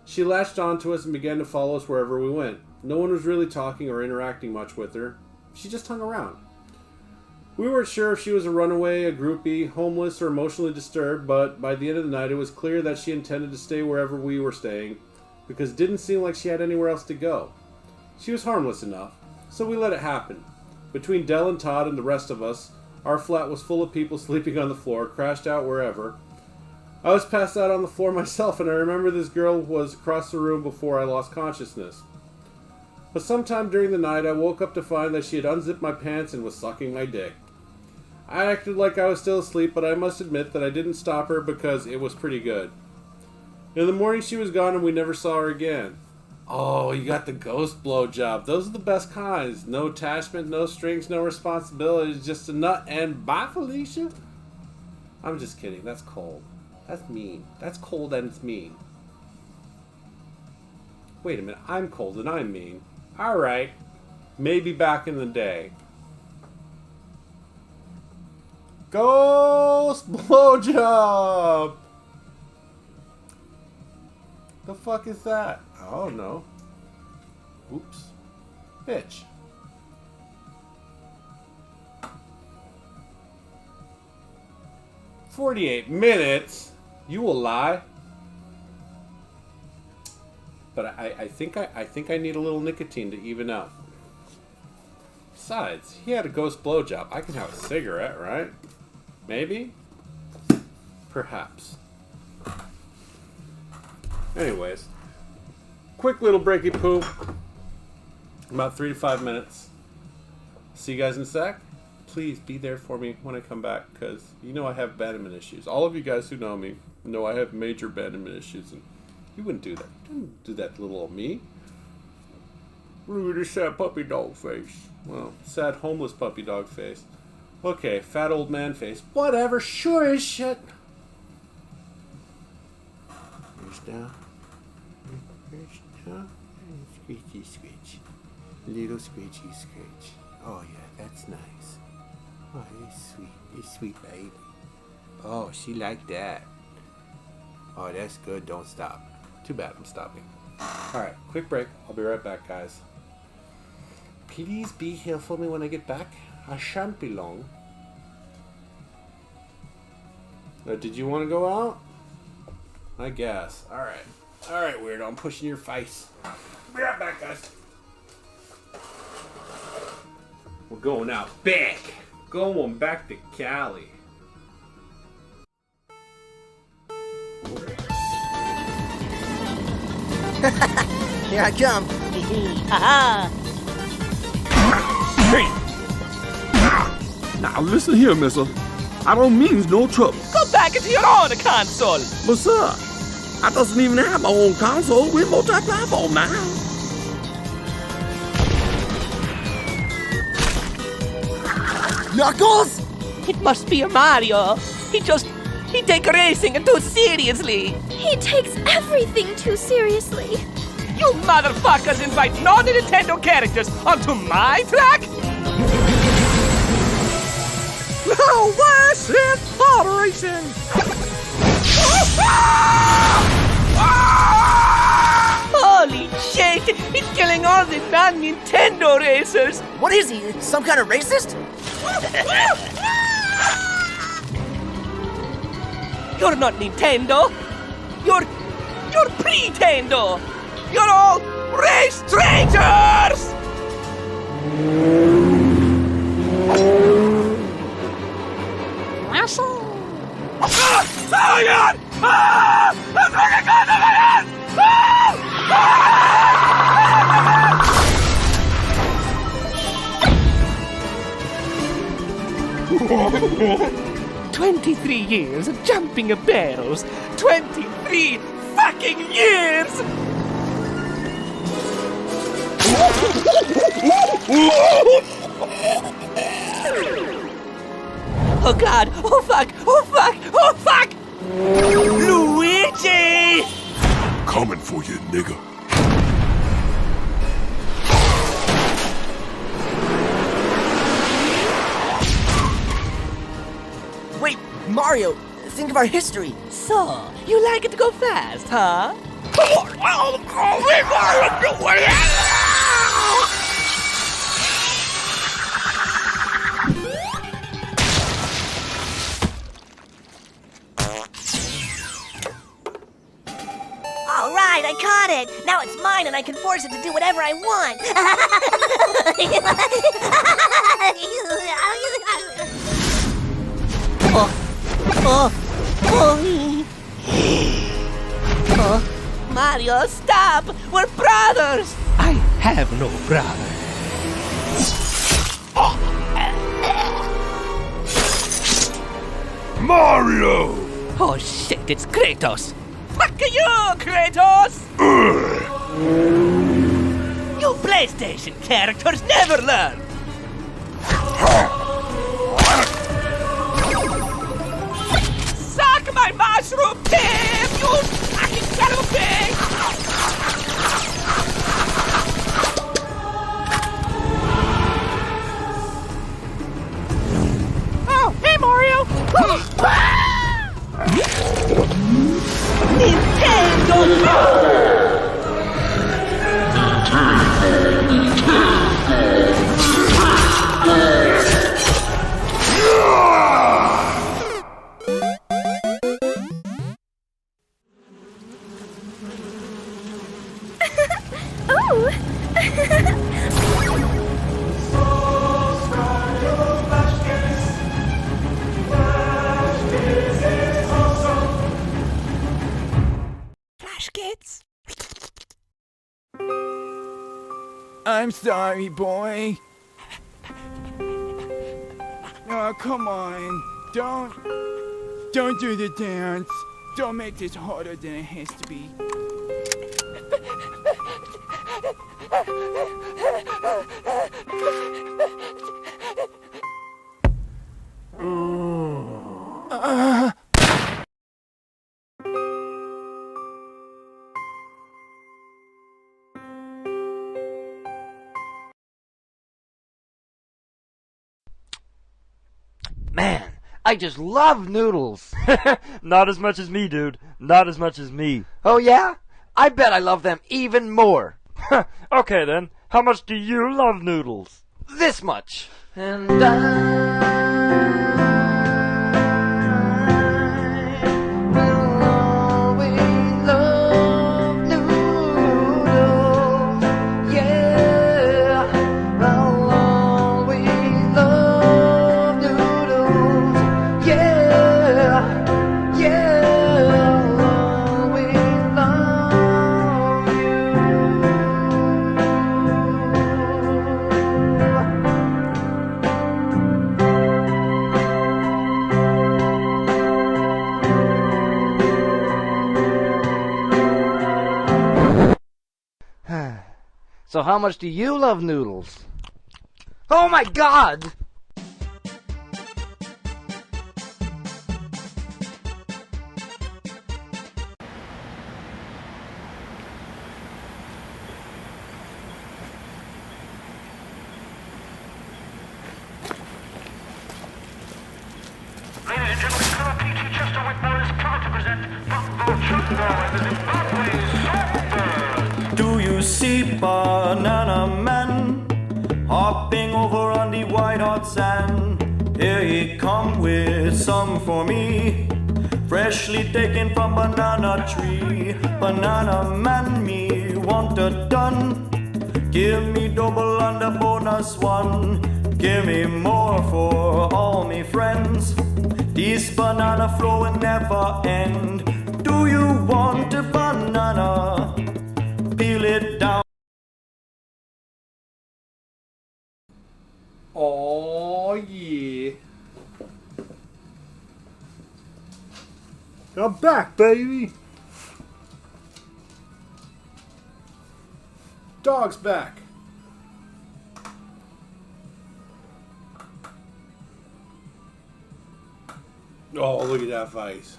She latched onto us and began to follow us wherever we went. No one was really talking or interacting much with her. She just hung around. We weren't sure if she was a runaway, a groupie, homeless, or emotionally disturbed, but by the end of the night it was clear that she intended to stay wherever we were staying, because it didn't seem like she had anywhere else to go. She was harmless enough, so we let it happen. Between Dell and Todd and the rest of us, our flat was full of people sleeping on the floor, crashed out wherever. I was passed out on the floor myself, and I remember this girl was across the room before I lost consciousness. But sometime during the night, I woke up to find that she had unzipped my pants and was sucking my dick. I acted like I was still asleep, but I must admit that I didn't stop her because it was pretty good. In the morning, she was gone and we never saw her again. Oh, you got the ghost blowjob. Those are the best kinds. No attachment, no strings, no responsibilities, just a nut and bye, Felicia. I'm just kidding. That's cold. That's mean. That's cold and it's mean. Wait a minute. I'm cold and I'm mean. Alright. Maybe back in the day. Ghost blowjob! The fuck is that? Oh no. Oops. Bitch. "48 minutes? You will lie." But I think I need a little nicotine to even out. Besides, he had a ghost blowjob. I can have a cigarette, right? Maybe? Perhaps. Anyways. Quick little breaky poo. About 3 to 5 minutes. See you guys in a sec. Please be there for me when I come back, because you know I have abandonment issues. All of you guys who know me know I have major abandonment issues, and you wouldn't do that. You wouldn't do that to little old me. Look at this sad puppy dog face. Well, sad homeless puppy dog face. Okay, fat old man face. Whatever, sure as shit. Here's down. Here's down. Screechy screech. Little screechy screech. Oh yeah, that's nice. Oh, he's sweet. He's sweet baby. Oh, she like that. Oh, that's good. Don't stop. Too bad I'm stopping. Alright, quick break. I'll be right back, guys. Please be here for me when I get back. I shan't be long. Did you want to go out? I guess. Alright. Alright, weirdo. I'm pushing your face. Be right back, guys. We're going out back. Going back to Cali. Here I come. Haha. Hey! Now listen here, mister. I don't mean no trouble. Go back into your own console. But sir, I doesn't even have my own console. We're multi-platform now. Knuckles? It must be a Mario. He take racing too seriously. He takes everything too seriously. You motherfuckers invite non-Nintendo characters onto my track? Now this is auto racing. Holy shit! He's killing all the non-Nintendo racers! What is he? Some kind of racist? You're not Nintendo! You're Pretendo! You're all race traitors! Oh my god! Ah! I'm fucking going to my head! Ah! 23 years of jumping barrels. 23 fucking years! Oh god! Oh fuck! Oh fuck! Oh fuck! Luigi! Coming for you, nigga. Wait, Mario, think of our history. So, you like it to go fast, huh? All right, I caught it. Now it's mine and I can force it to do whatever I want. Mario, stop! We're brothers! I have no brother. Mario! Oh shit, it's Kratos! Fuck you, Kratos! You PlayStation characters never learn! Suck my mushroom tip, you fucking son of a pig! Oh, hey Mario! Nintendo! Flash kids. I'm sorry, boy. Oh, come on. Don't do the dance. Don't make this harder than it has to be. Man, I just love noodles. Not as much as me, dude. Not as much as me. Oh yeah? I bet I love them even more. Okay then, how much do you love noodles? This much. And I will always love noodles. Yeah, I'll always love noodles. Yeah, I'll always love you. So how much do you love noodles? Oh my god! Do you see Banana Man hopping over on the white hot sand? Here he come with some for me, freshly taken from banana tree. Banana Man, me want a done. Give me double and a bonus one. Give me more for all me friends. This banana flow will never end. Do you want a banana? Peel it down. Oh yeah. I'm back, baby. Dog's back. Oh, look at that face.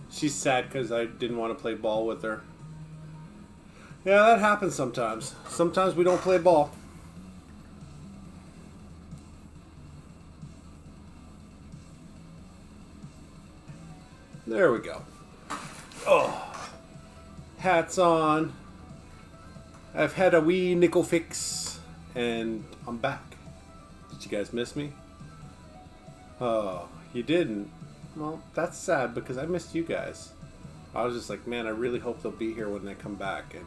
She's sad because I didn't want to play ball with her. Yeah, that happens sometimes. Sometimes we don't play ball. There we go. Oh, hats on. I've had a wee nickel fix, and I'm back. Did you guys miss me? Oh, you didn't? Well, that's sad because I missed you guys. I was just like, man, I really hope they'll be here when they come back, and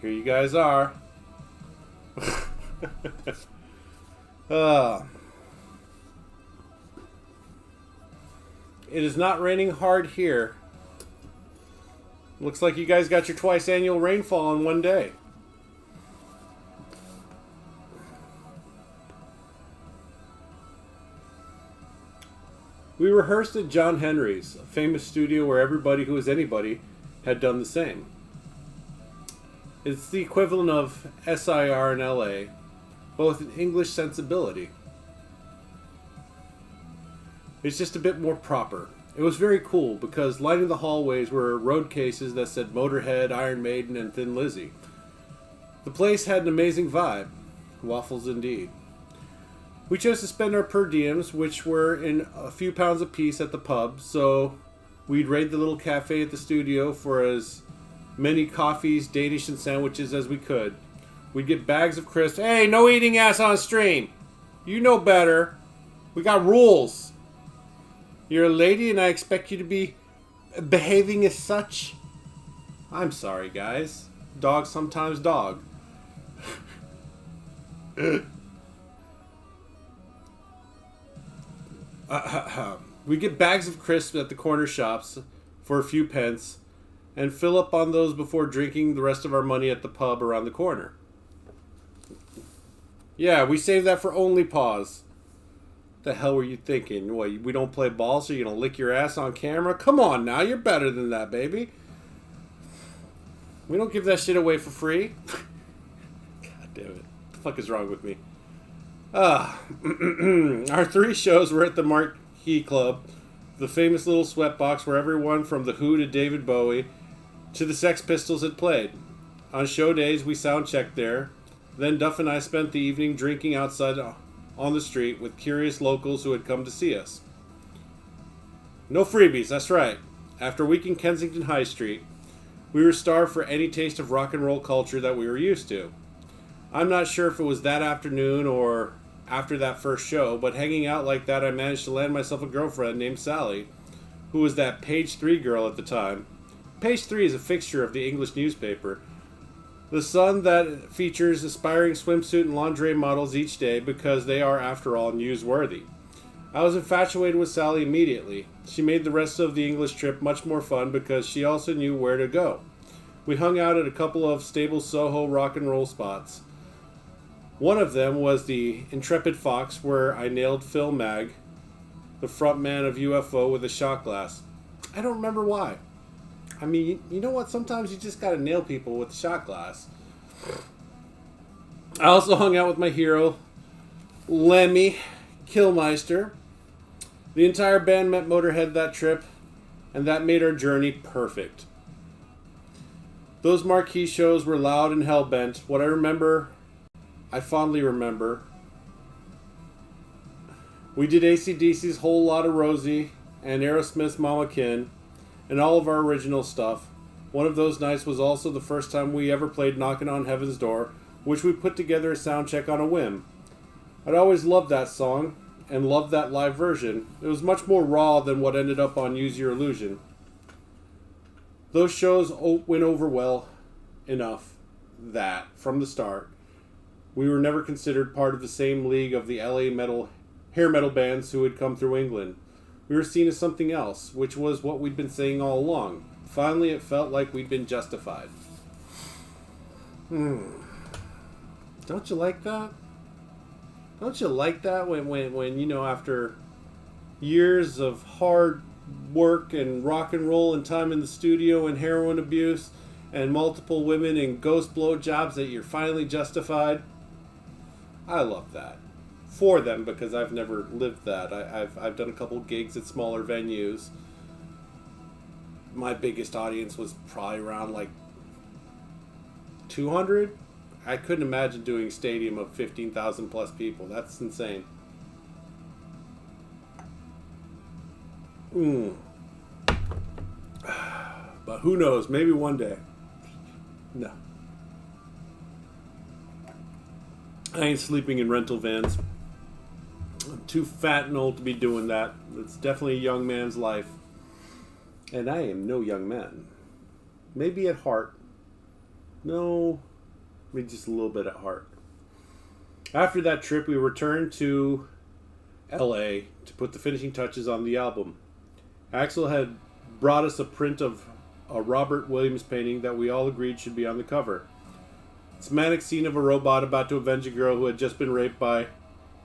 here you guys are. It is not raining hard here. Looks like you guys got your twice annual rainfall in one day. We rehearsed at John Henry's, a famous studio where everybody who was anybody had done the same. It's the equivalent of SIR in LA, both in English sensibility. It's just a bit more proper. It was very cool because lining the hallways were road cases that said Motorhead, Iron Maiden, and Thin Lizzy. The place had an amazing vibe. Waffles indeed. We chose to spend our per diems, which were in a few pounds apiece at the pub, so we'd raid the little cafe at the studio for as many coffees, Danish, and sandwiches as we could. We'd get bags of crisps. Hey, no eating ass on stream! You know better. We got rules. You're a lady and I expect you to be behaving as such. I'm sorry, guys. Dog sometimes dog. We get bags of crisps at the corner shops for a few pence and fill up on those before drinking the rest of our money at the pub around the corner. Yeah, we save that for only pause. The hell were you thinking? What, we don't play ball, so you're gonna lick your ass on camera? Come on now, you're better than that, baby. We don't give that shit away for free. God damn it. What the fuck is wrong with me? Our 3 shows were at the Marquee Club, the famous little sweatbox where everyone from The Who to David Bowie to the Sex Pistols had played. On show days, we sound checked there. Then Duff and I spent the evening drinking outside on the street with curious locals who had come to see us. No freebies, that's right. After a week in Kensington High Street, we were starved for any taste of rock and roll culture that we were used to. I'm not sure if it was that afternoon or after that first show, but hanging out like that I managed to land myself a girlfriend named Sally, who was that Page 3 girl at the time. Page 3 is a fixture of the English newspaper. The Sun that features aspiring swimsuit and lingerie models each day because they are, after all, newsworthy. I was infatuated with Sally immediately. She made the rest of the English trip much more fun because she also knew where to go. We hung out at a couple of stable Soho rock and roll spots. One of them was the Intrepid Fox, where I nailed Phil Mag, the frontman of UFO, with a shot glass. I don't remember why. I mean, you know what? Sometimes you just gotta nail people with a shot glass. I also hung out with my hero, Lemmy Kilmeister. The entire band met Motorhead that trip, and that made our journey perfect. Those marquee shows were loud and hell-bent. What I fondly remember. We did AC/DC's Whole Lotta Rosie and Aerosmith's Mama Kin, and all of our original stuff. One of those nights was also the first time we ever played Knockin' on Heaven's Door, which we put together a sound check on a whim. I'd always loved that song, and loved that live version. It was much more raw than what ended up on Use Your Illusion. Those shows went over well enough that, from the start, we were never considered part of the same league of the LA hair metal bands who had come through England. We were seen as something else, which was what we'd been saying all along. Finally, it felt like we'd been justified. Don't you like that? Don't you like that when you know, after years of hard work and rock and roll and time in the studio and heroin abuse and multiple women and ghost blow jobs, that you're finally justified? I love that. For them, because I've never lived that. I've done a couple gigs at smaller venues. My biggest audience was probably around like 200. I couldn't imagine doing a stadium of 15,000 plus people. That's insane. But who knows? Maybe one day. No. I ain't sleeping in rental vans. I'm too fat and old to be doing that. It's definitely a young man's life. And I am no young man. Maybe at heart. No, maybe just a little bit at heart. After that trip, we returned to LA to put the finishing touches on the album. Axel had brought us a print of a Robert Williams painting that we all agreed should be on the cover. It's a manic scene of a robot about to avenge a girl who had just been raped by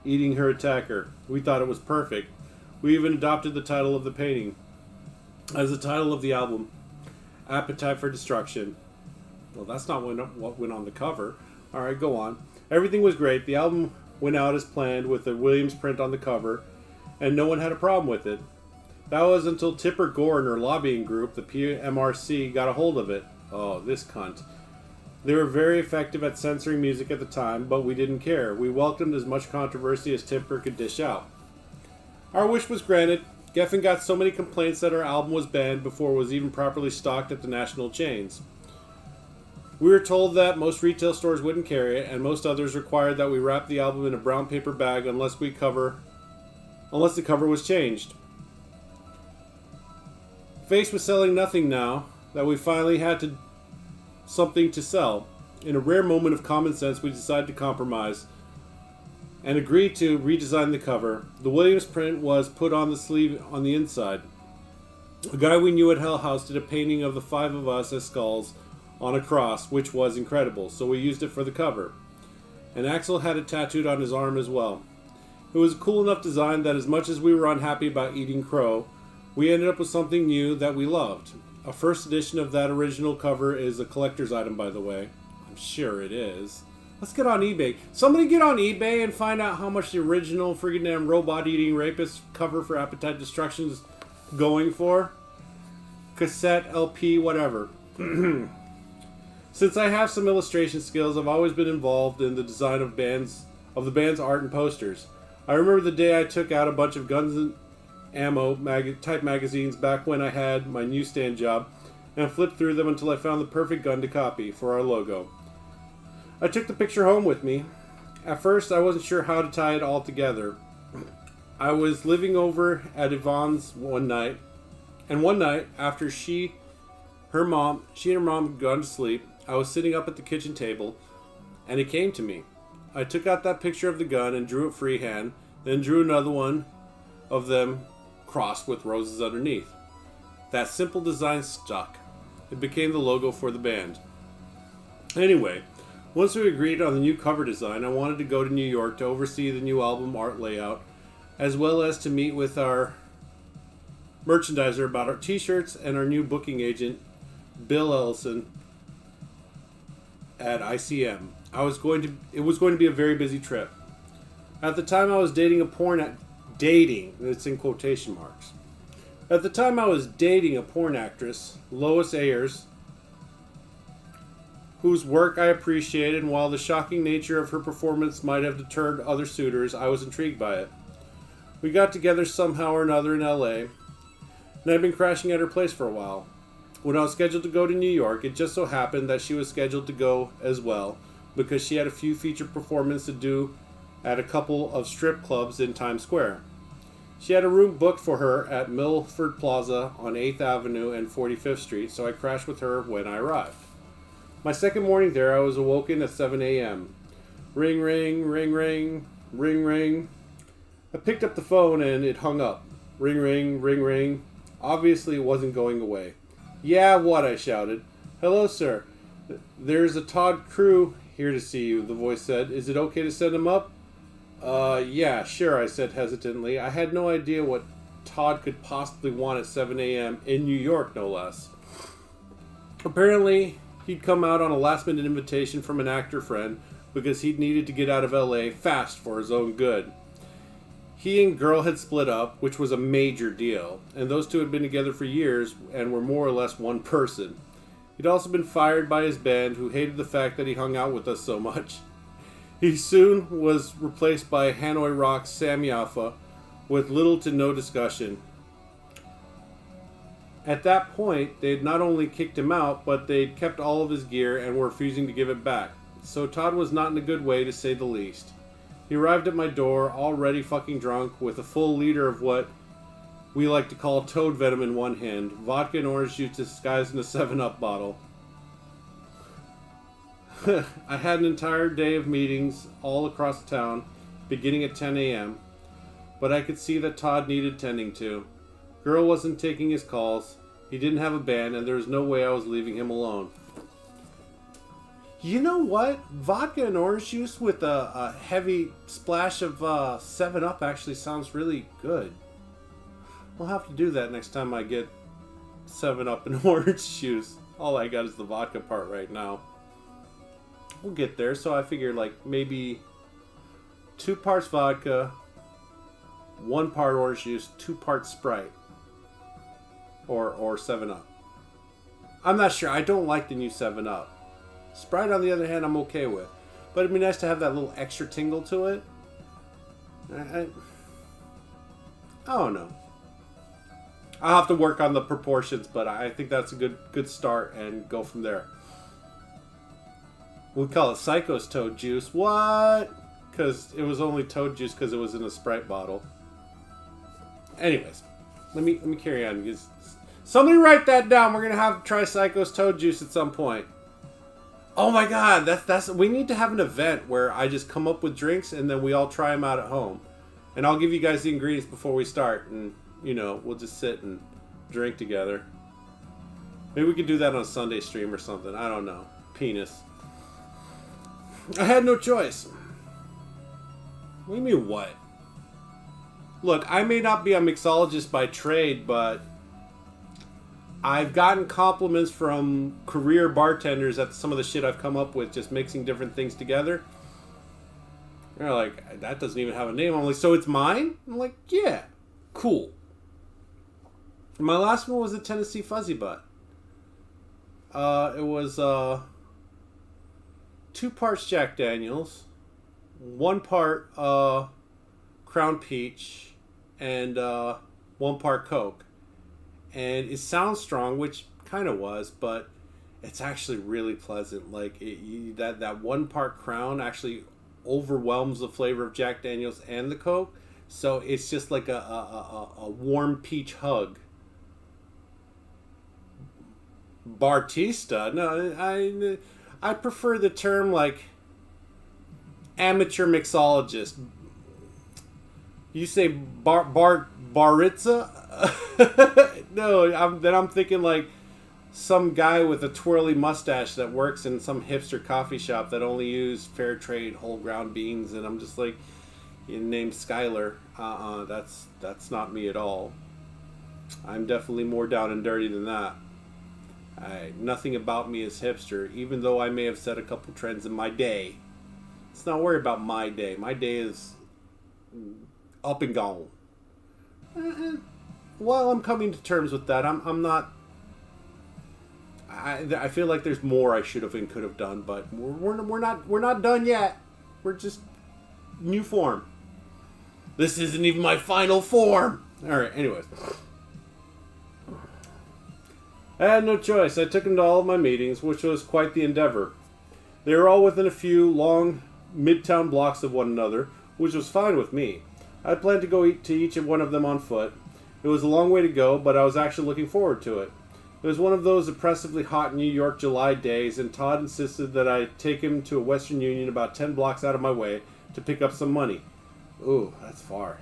eating her attacker. We thought it was perfect. We even adopted the title of the painting as the title of the album, Appetite for Destruction. Well, that's not what went on the cover. Alright, go on. Everything was great. The album went out as planned with the Williams print on the cover, and no one had a problem with it. That was until Tipper Gore and her lobbying group, the PMRC, got a hold of it. Oh, this cunt. They were very effective at censoring music at the time, but we didn't care. We welcomed as much controversy as Tipper could dish out. Our wish was granted. Geffen got so many complaints that our album was banned before it was even properly stocked at the national chains. We were told that most retail stores wouldn't carry it, and most others required that we wrap the album in a brown paper bag unless the cover was changed. Faced with selling nothing now, that we finally had something to sell, in a rare moment of common sense, we decided to compromise and agreed to redesign the cover. The Williams print was put on the sleeve on the inside. A guy we knew at Hell House did a painting of the five of us as skulls on a cross, which was incredible, so we used it for the cover. And Axel had it tattooed on his arm as well. It was a cool enough design that as much as we were unhappy about eating crow, we ended up with something new that we loved. A first edition of that original cover is a collector's item, by the way. I'm sure it is. Let's get on eBay. Somebody get on eBay and find out how much the original friggin' damn robot eating rapist cover for Appetite Destruction is going for. Cassette, LP, whatever. Since I have some illustration skills, I've always been involved in the design of the band's art and posters. I remember the day I took out a bunch of Guns and Ammo type magazines back when I had my newsstand job and flipped through them until I found the perfect gun to copy for our logo. I took the picture home with me. At first, I wasn't sure how to tie it all together. I was living over at Yvonne's one night, and one night after she and her mom had gone to sleep, I was sitting up at the kitchen table, and it came to me. I took out that picture of the gun and drew it freehand, then drew another one of them crossed with roses underneath. That simple design stuck. It became the logo for the band. Anyway, once we agreed on the new cover design, I wanted to go to New York to oversee the new album art layout, as well as to meet with our merchandiser about our t-shirts and our new booking agent, Bill Ellison, at ICM. It was going to be a very busy trip. At the time I was dating, it's in quotation marks. At the time I was dating a porn actress, Lois Ayers, whose work I appreciated, and while the shocking nature of her performance might have deterred other suitors, I was intrigued by it. We got together somehow or another in LA. and I'd been crashing at her place for a while. When I was scheduled to go to New York, it just so happened that she was scheduled to go as well, because she had a few featured performances to do at a couple of strip clubs in Times Square. She had a room booked for her at Milford Plaza on 8th Avenue and 45th Street, so I crashed with her when I arrived. My second morning there, I was awoken at 7 a.m. Ring, ring, ring, ring, ring, ring. I picked up the phone and it hung up. Ring, ring, ring, ring. Obviously it wasn't going away. Yeah, what? I shouted. Hello, sir. There's a Todd Crew here to see you, the voice said. Is it okay to send him up? Yeah, sure, I said hesitantly. I had no idea what Todd could possibly want at 7 a.m. in New York, no less. Apparently, he'd come out on a last-minute invitation from an actor friend because he'd needed to get out of L.A. fast for his own good. He and girl had split up, which was a major deal, and those two had been together for years and were more or less one person. He'd also been fired by his band, who hated the fact that he hung out with us so much. He soon was replaced by Hanoi Rock's Sam Yaffa, with little to no discussion. At that point, they had not only kicked him out, but they'd kept all of his gear and were refusing to give it back. So Todd was not in a good way, to say the least. He arrived at my door, already fucking drunk, with a full liter of what we like to call toad venom in one hand, vodka and orange juice disguised in a 7-Up bottle. I had an entire day of meetings all across town, beginning at 10 a.m., but I could see that Todd needed tending to. Girl wasn't taking his calls, he didn't have a band, and there was no way I was leaving him alone. You know what? Vodka and orange juice with a heavy splash of 7-Up actually sounds really good. We'll have to do that next time I get 7-Up and orange juice. All I got is the vodka part right now. We'll get there, so I figure like maybe 2 parts vodka, 1 part orange juice, 2 parts Sprite. Or 7-Up. I'm not sure. I don't like the new 7-Up. Sprite, on the other hand, I'm okay with. But it'd be nice to have that little extra tingle to it. I don't know. I'll have to work on the proportions, but I think that's a good start and go from there. We call it Psycho's Toad Juice. What? Because it was only Toad Juice because it was in a Sprite bottle. Anyways, let me carry on. Because somebody write that down. We're gonna have to try Psycho's Toad Juice at some point. Oh my God, that's we need to have an event where I just come up with drinks and then we all try them out at home, and I'll give you guys the ingredients before we start, and we'll just sit and drink together. Maybe we could do that on a Sunday stream or something. I don't know. Penis. I had no choice. What do you mean, what? Look, I may not be a mixologist by trade, but I've gotten compliments from career bartenders at some of the shit I've come up with, just mixing different things together. They're like, that doesn't even have a name. I'm like, so it's mine? I'm like, yeah, cool. My last one was a Tennessee Fuzzy Butt. It was 2 parts Jack Daniels, 1 part Crown Peach, and 1 part Coke. And it sounds strong, which kind of was, but it's actually really pleasant. Like that 1 part Crown actually overwhelms the flavor of Jack Daniels and the Coke, so it's just like a warm peach hug. Bartista? No, I prefer the term like amateur mixologist. You say Baritza? No, I'm thinking like some guy with a twirly mustache that works in some hipster coffee shop that only use fair trade whole ground beans, and I'm just like, named Skylar. That's not me at all. I'm definitely more down and dirty than that. Nothing about me is hipster, even though I may have set a couple trends in my day. Let's not worry about my day. My day is up and gone. Well, I'm coming to terms with that. I'm not. I feel like there's more I should have and could have done, but we're not done yet. We're just new form. This isn't even my final form. All right. Anyways, I had no choice. I took him to all of my meetings, which was quite the endeavor. They were all within a few long midtown blocks of one another, which was fine with me. I planned to go to each one of them on foot. It was a long way to go, but I was actually looking forward to it. It was one of those oppressively hot New York July days, and Todd insisted that I take him to a Western Union about 10 blocks out of my way to pick up some money. Ooh, that's far.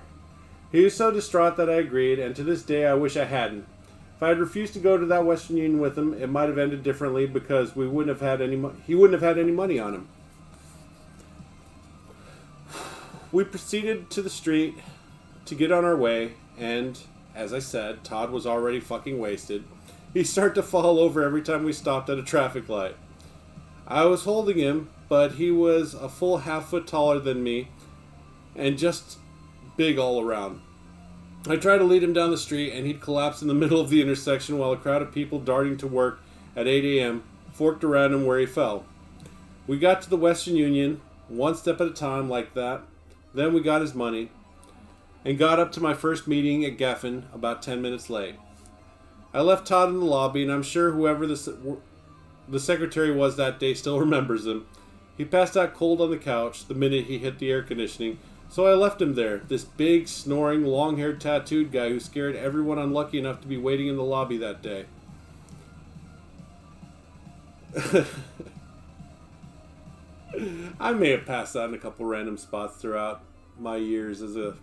He was so distraught that I agreed, and to this day I wish I hadn't. If I had refused to go to that Western Union with him, it might have ended differently because he wouldn't have had any money on him. We proceeded to the street to get on our way, and, as I said, Todd was already fucking wasted. He started to fall over every time we stopped at a traffic light. I was holding him, but he was a full half-foot taller than me, and just big all around. I tried to lead him down the street, and he'd collapse in the middle of the intersection while a crowd of people darting to work at 8 a.m. forked around him where he fell. We got to the Western Union, one step at a time like that. Then we got his money, and got up to my first meeting at Geffen about 10 minutes late. I left Todd in the lobby, and I'm sure whoever the secretary was that day still remembers him. He passed out cold on the couch the minute he hit the air conditioning, so I left him there, this big, snoring, long-haired, tattooed guy who scared everyone unlucky enough to be waiting in the lobby that day. I may have passed out in a couple random spots throughout my years as a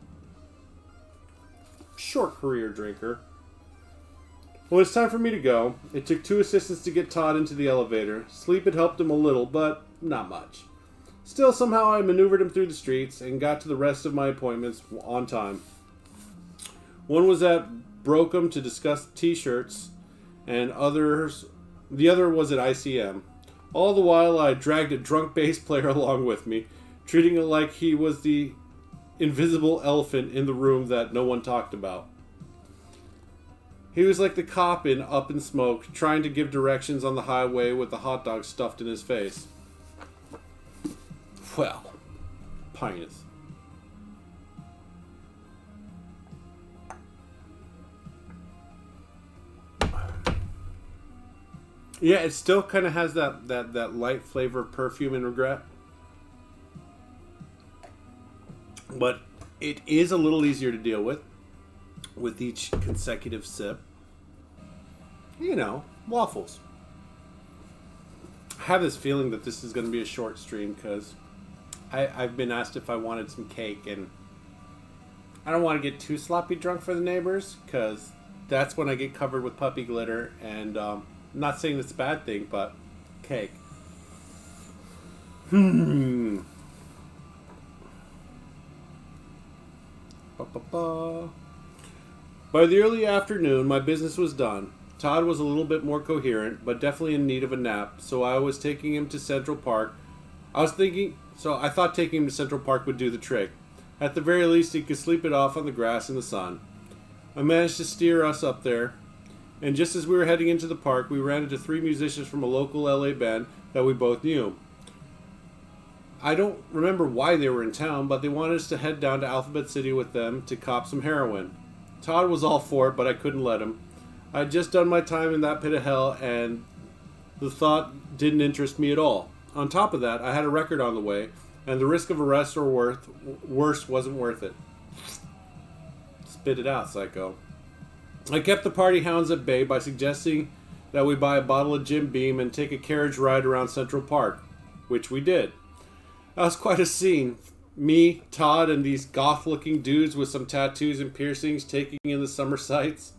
short career drinker. When it's time for me to go, it took 2 assistants to get Todd into the elevator. Sleep had helped him a little, but not much. Still, somehow I maneuvered him through the streets and got to the rest of my appointments on time. One was at Brokem to discuss t-shirts, and the other was at ICM. All the while I dragged a drunk bass player along with me, treating it like he was the invisible elephant in the room that no one talked about. He was like the cop in Up in Smoke, trying to give directions on the highway with the hot dog stuffed in his face. Well, Pinus. Yeah, it still kind of has that light flavor of perfume and regret. But it is a little easier to deal with each consecutive sip. You know, waffles. I have this feeling that this is going to be a short stream because I've been asked if I wanted some cake, and I don't want to get too sloppy drunk for the neighbors because that's when I get covered with puppy glitter, and I'm not saying it's a bad thing, but cake. Ba-ba-ba. By the early afternoon, my business was done. Todd was a little bit more coherent, but definitely in need of a nap, so I was taking him to Central Park. I thought taking him to Central Park would do the trick. At the very least, he could sleep it off on the grass in the sun. I managed to steer us up there, and just as we were heading into the park, we ran into 3 musicians from a local LA band that we both knew. I don't remember why they were in town, but they wanted us to head down to Alphabet City with them to cop some heroin. Todd was all for it, but I couldn't let him. I had just done my time in that pit of hell, and the thought didn't interest me at all. On top of that, I had a record on the way, and the risk of arrest or worse wasn't worth it. Spit it out, psycho. I kept the party hounds at bay by suggesting that we buy a bottle of Jim Beam and take a carriage ride around Central Park, which we did. That was quite a scene. Me, Todd, and these goth-looking dudes with some tattoos and piercings taking in the summer sights.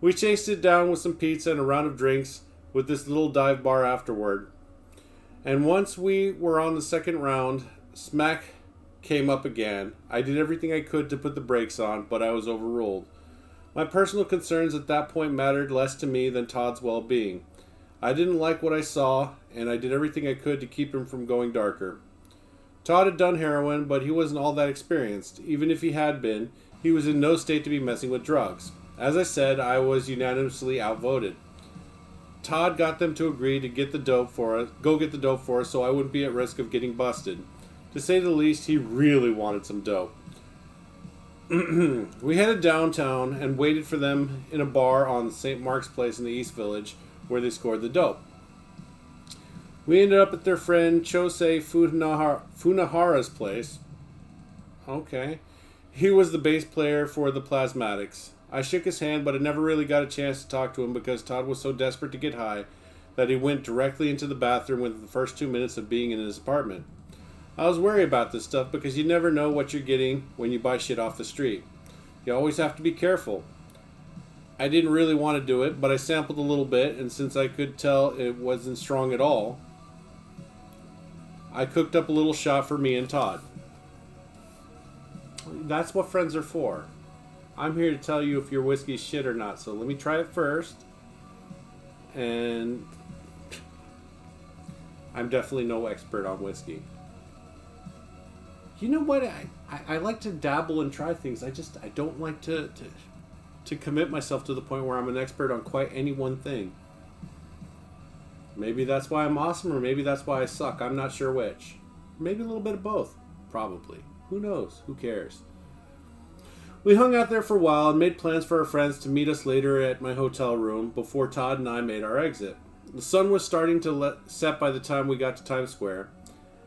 We chased it down with some pizza and a round of drinks with this little dive bar afterward. And once we were on the second round, smack came up again. I did everything I could to put the brakes on, but I was overruled. My personal concerns at that point mattered less to me than Todd's well-being. I didn't like what I saw, and I did everything I could to keep him from going darker. Todd had done heroin, but he wasn't all that experienced. Even if he had been, he was in no state to be messing with drugs. As I said, I was unanimously outvoted. Todd got them to agree to go get the dope for us so I wouldn't be at risk of getting busted. To say the least, he really wanted some dope. We headed downtown and waited for them in a bar on St. Mark's Place in the East Village where they scored the dope. We ended up at their friend Chosei Funahara's place. Okay. He was the bass player for the Plasmatics. I shook his hand, but I never really got a chance to talk to him because Todd was so desperate to get high that he went directly into the bathroom within the first 2 minutes of being in his apartment. I was worried about this stuff because you never know what you're getting when you buy shit off the street. You always have to be careful. I didn't really want to do it, but I sampled a little bit, and since I could tell it wasn't strong at all, I cooked up a little shot for me and Todd. That's what friends are for. I'm here to tell you if your whiskey's shit or not, so let me try it first. And I'm definitely no expert on whiskey. You know what? I like to dabble and try things. I don't like to commit myself to the point where I'm an expert on quite any one thing. Maybe that's why I'm awesome, or maybe that's why I suck. I'm not sure which. Maybe a little bit of both. Probably. Who knows? Who cares? We hung out there for a while and made plans for our friends to meet us later at my hotel room before Todd and I made our exit. The sun was starting to set by the time we got to Times Square,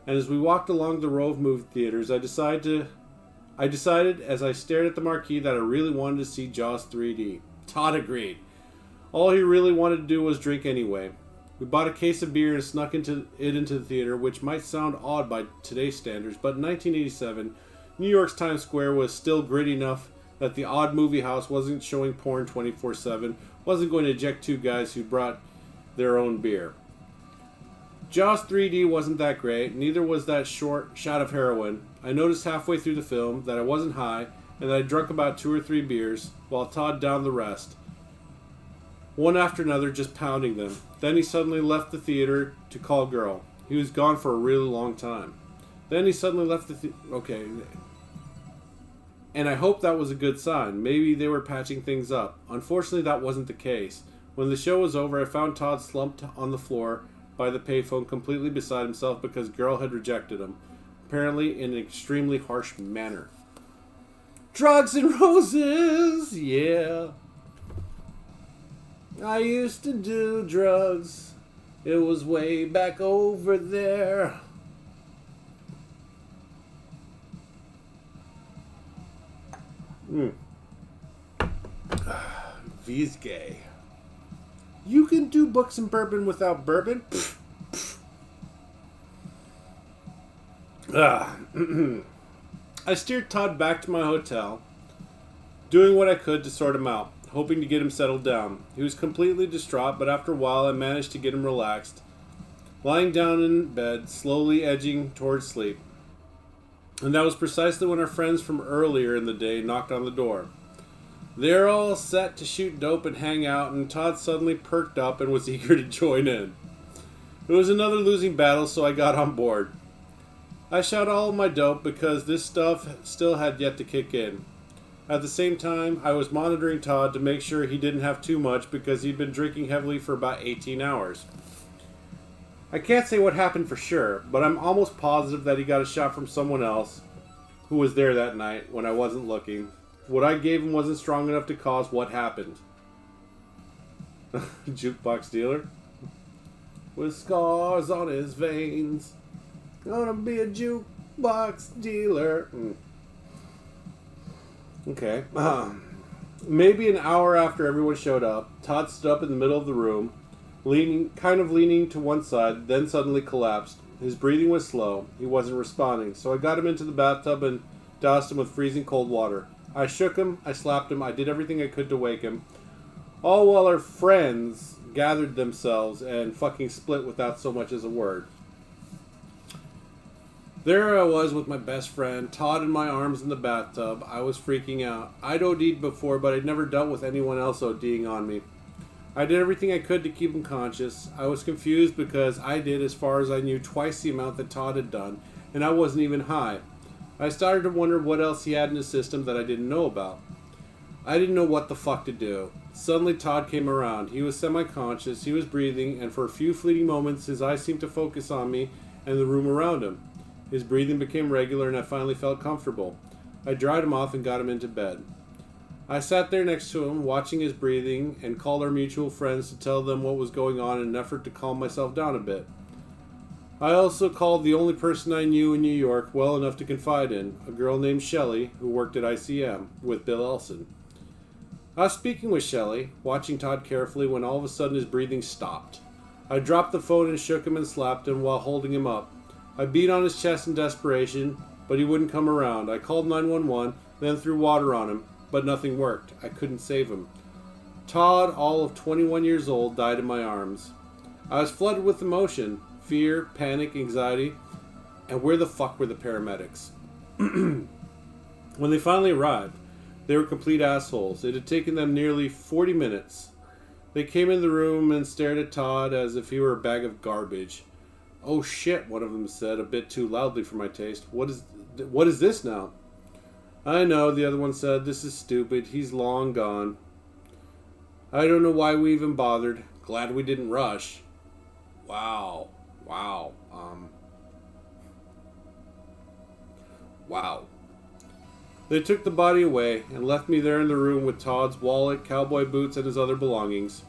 and as we walked along the row of movie theaters, I decided as I stared at the marquee that I really wanted to see Jaws 3D. Todd agreed. All he really wanted to do was drink anyway. We bought a case of beer and snuck into the theater, which might sound odd by today's standards, but in 1987, New York's Times Square was still gritty enough that the odd movie house wasn't showing porn 24/7, wasn't going to eject two guys who brought their own beer. Jaws 3D wasn't that great, neither was that short shot of heroin. I noticed halfway through the film that I wasn't high, and that I drunk about 2 or 3 beers, while Todd downed the rest. One after another, just pounding them. Then he suddenly left the theater to call a girl. He was gone for a really long time. Then he suddenly left the okay. And I hope that was a good sign. Maybe they were patching things up. Unfortunately, that wasn't the case. When the show was over, I found Todd slumped on the floor by the payphone, completely beside himself because girl had rejected him, apparently in an extremely harsh manner. Drugs and roses, yeah. I used to do drugs. It was way back over there. V's gay. You can do books and bourbon without bourbon? I steered Todd back to my hotel, doing what I could to sort him out, hoping to get him settled down. He was completely distraught, but after a while I managed to get him relaxed, lying down in bed, slowly edging towards sleep. And that was precisely when our friends from earlier in the day knocked on the door. They're all set to shoot dope and hang out, and Todd suddenly perked up and was eager to join in. It was another losing battle, so I got on board. I shot all of my dope because this stuff still had yet to kick in. At the same time, I was monitoring Todd to make sure he didn't have too much because he'd been drinking heavily for about 18 hours. I can't say what happened for sure, but I'm almost positive that he got a shot from someone else who was there that night when I wasn't looking. What I gave him wasn't strong enough to cause what happened. Jukebox dealer? With scars on his veins. Gonna be a jukebox dealer. Okay. Maybe an hour after everyone showed up, Todd stood up in the middle of the room, leaning to one side, then suddenly collapsed. His breathing was slow. He wasn't responding, so I got him into the bathtub and doused him with freezing cold water. I shook him, I slapped him, I did everything I could to wake him, all while our friends gathered themselves and fucking split without so much as a word. There I was with my best friend, Todd in my arms in the bathtub. I was freaking out. I'd OD'd before, but I'd never dealt with anyone else ODing on me. I did everything I could to keep him conscious. I was confused because I did, as far as I knew, twice the amount that Todd had done, and I wasn't even high. I started to wonder what else he had in his system that I didn't know about. I didn't know what the fuck to do. Suddenly Todd came around. He was semi-conscious, he was breathing, and for a few fleeting moments his eyes seemed to focus on me and the room around him. His breathing became regular and I finally felt comfortable. I dried him off and got him into bed. I sat there next to him, watching his breathing, and called our mutual friends to tell them what was going on in an effort to calm myself down a bit. I also called the only person I knew in New York well enough to confide in, a girl named Shelley, who worked at ICM with Bill Elson. I was speaking with Shelley, watching Todd carefully, when all of a sudden his breathing stopped. I dropped the phone and shook him and slapped him while holding him up. I beat on his chest in desperation, but he wouldn't come around. I called 911, then threw water on him, but nothing worked. I couldn't save him. Todd, all of 21 years old, died in my arms. I was flooded with emotion, fear, panic, anxiety, and where the fuck were the paramedics? When they finally arrived, they were complete assholes. It had taken them nearly 40 minutes. They came in the room and stared at Todd as if he were a bag of garbage. "Oh shit," one of them said, a bit too loudly for my taste. What is this now?" "I know," the other one said. "This is stupid. He's long gone. I don't know why we even bothered. Glad we didn't rush." Wow. They took the body away and left me there in the room with Todd's wallet, cowboy boots, and his other belongings.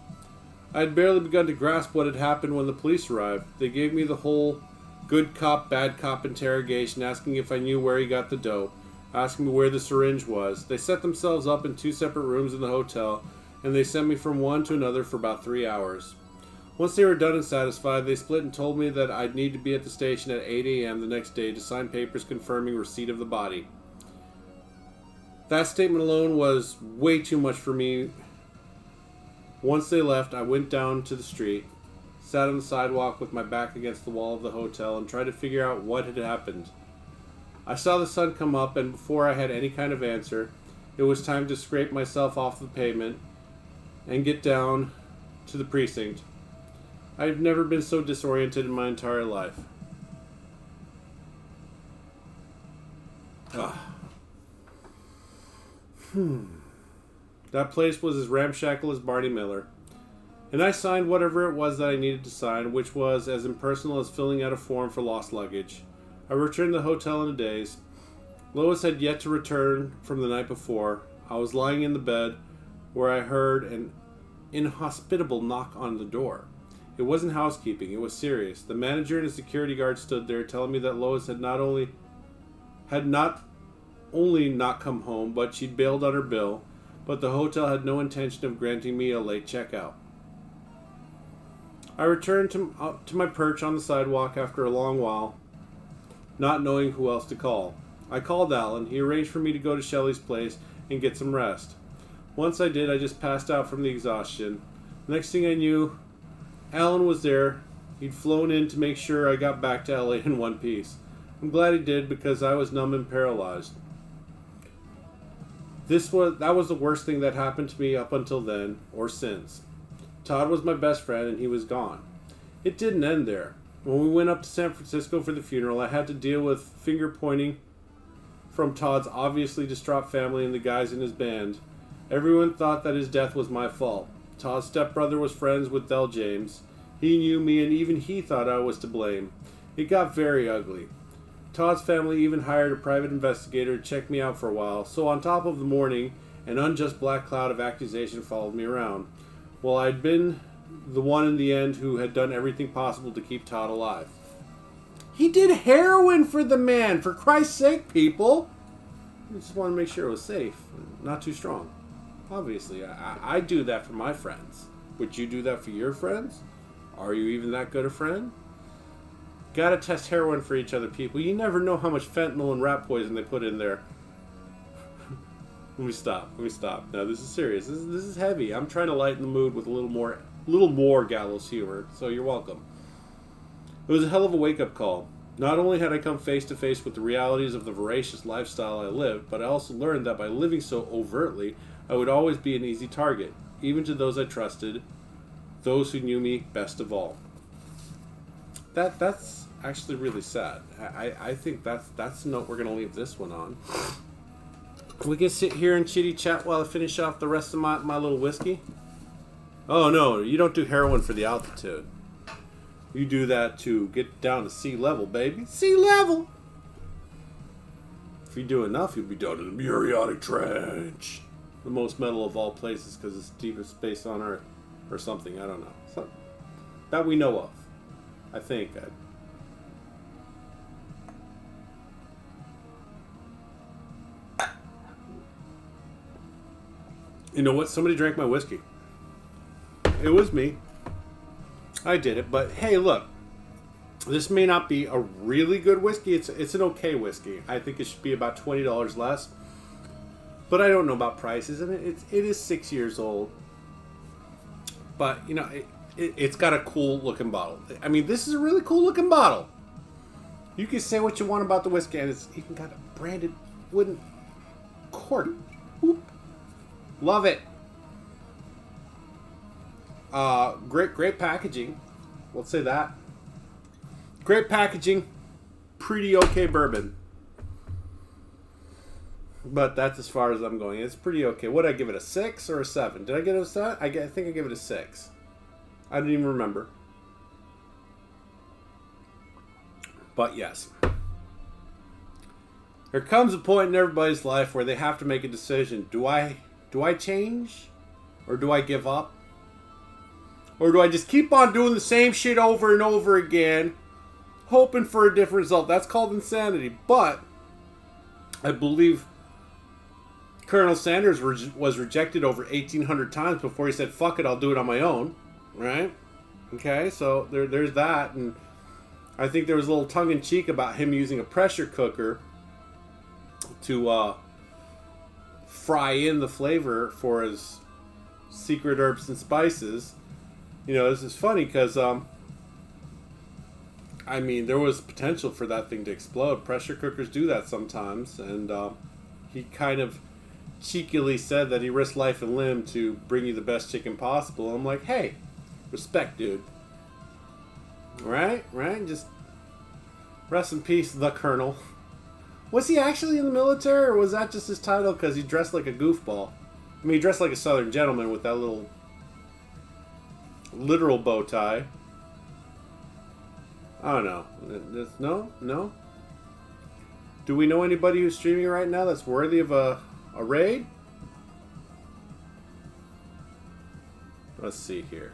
I had barely begun to grasp what had happened when the police arrived. They gave me the whole good cop, bad cop interrogation, asking if I knew where he got the dope, asking me where the syringe was. They set themselves up in 2 separate rooms in the hotel, and they sent me from one to another for about 3 hours. Once they were done and satisfied, they split and told me that I'd need to be at the station at 8 a.m. the next day to sign papers confirming receipt of the body. That statement alone was way too much for me. Once they left, I went down to the street, sat on the sidewalk with my back against the wall of the hotel, and tried to figure out what had happened. I saw the sun come up, and before I had any kind of answer, it was time to scrape myself off the pavement and get down to the precinct. I've never been so disoriented in my entire life. That place was as ramshackle as Barney Miller. And I signed whatever it was that I needed to sign, which was as impersonal as filling out a form for lost luggage. I returned to the hotel in a daze. Lois had yet to return from the night before. I was lying in the bed where I heard an inhospitable knock on the door. It wasn't housekeeping, it was serious. The manager and a security guard stood there telling me that Lois had not only not come home, but she'd bailed on her bill, but the hotel had no intention of granting me a late checkout. I returned to my perch on the sidewalk after a long while, not knowing who else to call. I called Alan. He arranged for me to go to Shelley's place and get some rest. Once I did, I just passed out from the exhaustion. Next thing I knew, Alan was there. He'd flown in to make sure I got back to LA in one piece. I'm glad he did, because I was numb and paralyzed. That was the worst thing that happened to me up until then, or since. Todd was my best friend, and he was gone. It didn't end there. When we went up to San Francisco for the funeral, I had to deal with finger pointing from Todd's obviously distraught family and the guys in his band. Everyone thought that his death was my fault. Todd's stepbrother was friends with Del James. He knew me, and even he thought I was to blame. It got very ugly. Todd's family even hired a private investigator to check me out for a while, so on top of the mourning, an unjust black cloud of accusation followed me around. Well, I'd been the one in the end who had done everything possible to keep Todd alive. He did heroin for the man, for Christ's sake, people! I just want to make sure it was safe, not too strong. Obviously, I do that for my friends. Would you do that for your friends? Are you even that good a friend? Gotta test heroin for each other, people. You never know how much fentanyl and rat poison they put in there. Let me stop. Now, this is serious. This is heavy. I'm trying to lighten the mood with a little more gallows humor, so you're welcome. It was a hell of a wake-up call. Not only had I come face to face with the realities of the voracious lifestyle I lived, but I also learned that by living so overtly, I would always be an easy target, even to those I trusted, those who knew me best of all. That's actually really sad. I think that's the note we're going to leave this one on. We can sit here and chitty chat while I finish off the rest of my little whiskey. Oh no, you don't do heroin for the altitude. You do that to get down to sea level, baby. Sea level! you do enough, you'll be down in the Muriatic Trench. The most metal of all places because it's the deepest space on Earth. Or something, I don't know. Something that we know of. I think. You know what? Somebody drank my whiskey. It was me. I did it, but hey, look. This may not be a really good whiskey. It's an okay whiskey. I think it should be about $20 less. But I don't know about prices, and it is 6 years old. But, you know, it's got a cool looking bottle. I mean, this is a really cool looking bottle. You can say what you want about the whiskey, and it's even got a branded wooden cork. Whoop. Love it. Great packaging. Let's say that. Great packaging. Pretty okay bourbon. But that's as far as I'm going. It's pretty okay. What did I give it, a 6 or a 7? Did I give it a 7? I think I gave it a 6. I don't even remember. But yes. There comes a point in everybody's life where they have to make a decision. Do I change? Or do I give up? Or do I just keep on doing the same shit over and over again, hoping for a different result? That's called insanity. But I believe Colonel Sanders was rejected over 1,800 times before he said, fuck it, I'll do it on my own. Right? Okay, so there's that. And I think there was a little tongue-in-cheek about him using a pressure cooker to fry in the flavor for his secret herbs and spices. You know, this is funny because, I mean, there was potential for that thing to explode. Pressure cookers do that sometimes. And he kind of cheekily said that he risked life and limb to bring you the best chicken possible. I'm like, hey, respect, dude. Right? Just rest in peace, the Colonel. Was he actually in the military, or was that just his title because he dressed like a goofball? I mean, he dressed like a Southern gentleman with that little literal bow tie. I don't know. No? Do we know anybody who's streaming right now that's worthy of a raid? Let's see here.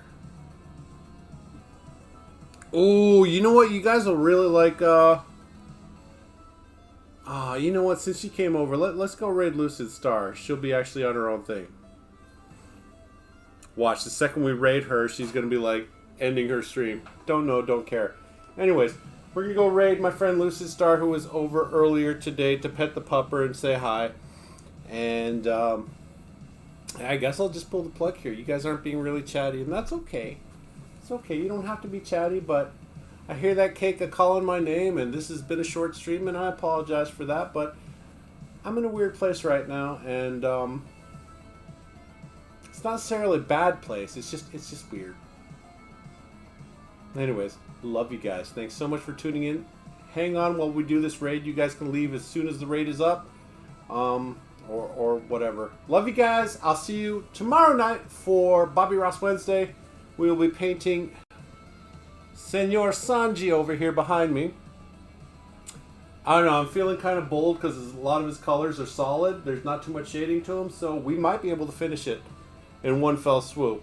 Oh, you know what? You guys will really like, you know what? Since she came over, let's go raid Lucid Star. She'll be actually on her own thing. Watch, the second we raid her, she's going to be like ending her stream. Don't know, don't care. Anyways, we're going to go raid my friend Lucid Star, who was over earlier today to pet the pupper and say hi. And I guess I'll just pull the plug here. You guys aren't being really chatty, and that's okay. It's okay. You don't have to be chatty, but I hear that cake calling my name, and this has been a short stream, and I apologize for that, but I'm in a weird place right now, and it's not necessarily a bad place. It's just weird. Anyways, love you guys. Thanks so much for tuning in. Hang on while we do this raid. You guys can leave as soon as the raid is up, or whatever. Love you guys. I'll see you tomorrow night for Bobby Ross Wednesday. We will be painting Senor Sanji over here behind me. I don't know, I'm feeling kind of bold because a lot of his colors are solid. There's not too much shading to him, so we might be able to finish it in one fell swoop.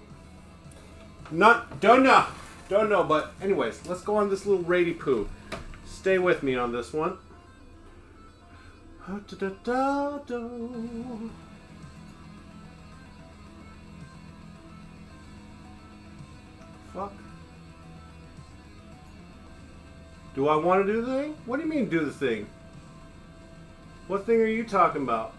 Don't know, but anyways, let's go on this little raidy poo. Stay with me on this one. Fuck. Do I want to do the thing? What do you mean do the thing? What thing are you talking about?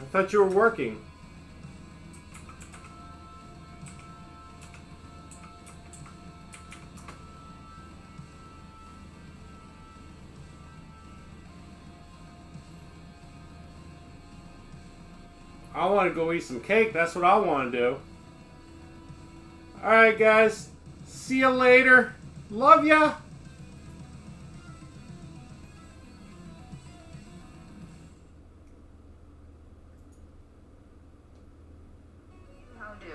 I thought you were working. I want to go eat some cake. That's what I want to do. Alright, guys. See you later. Love ya. How do?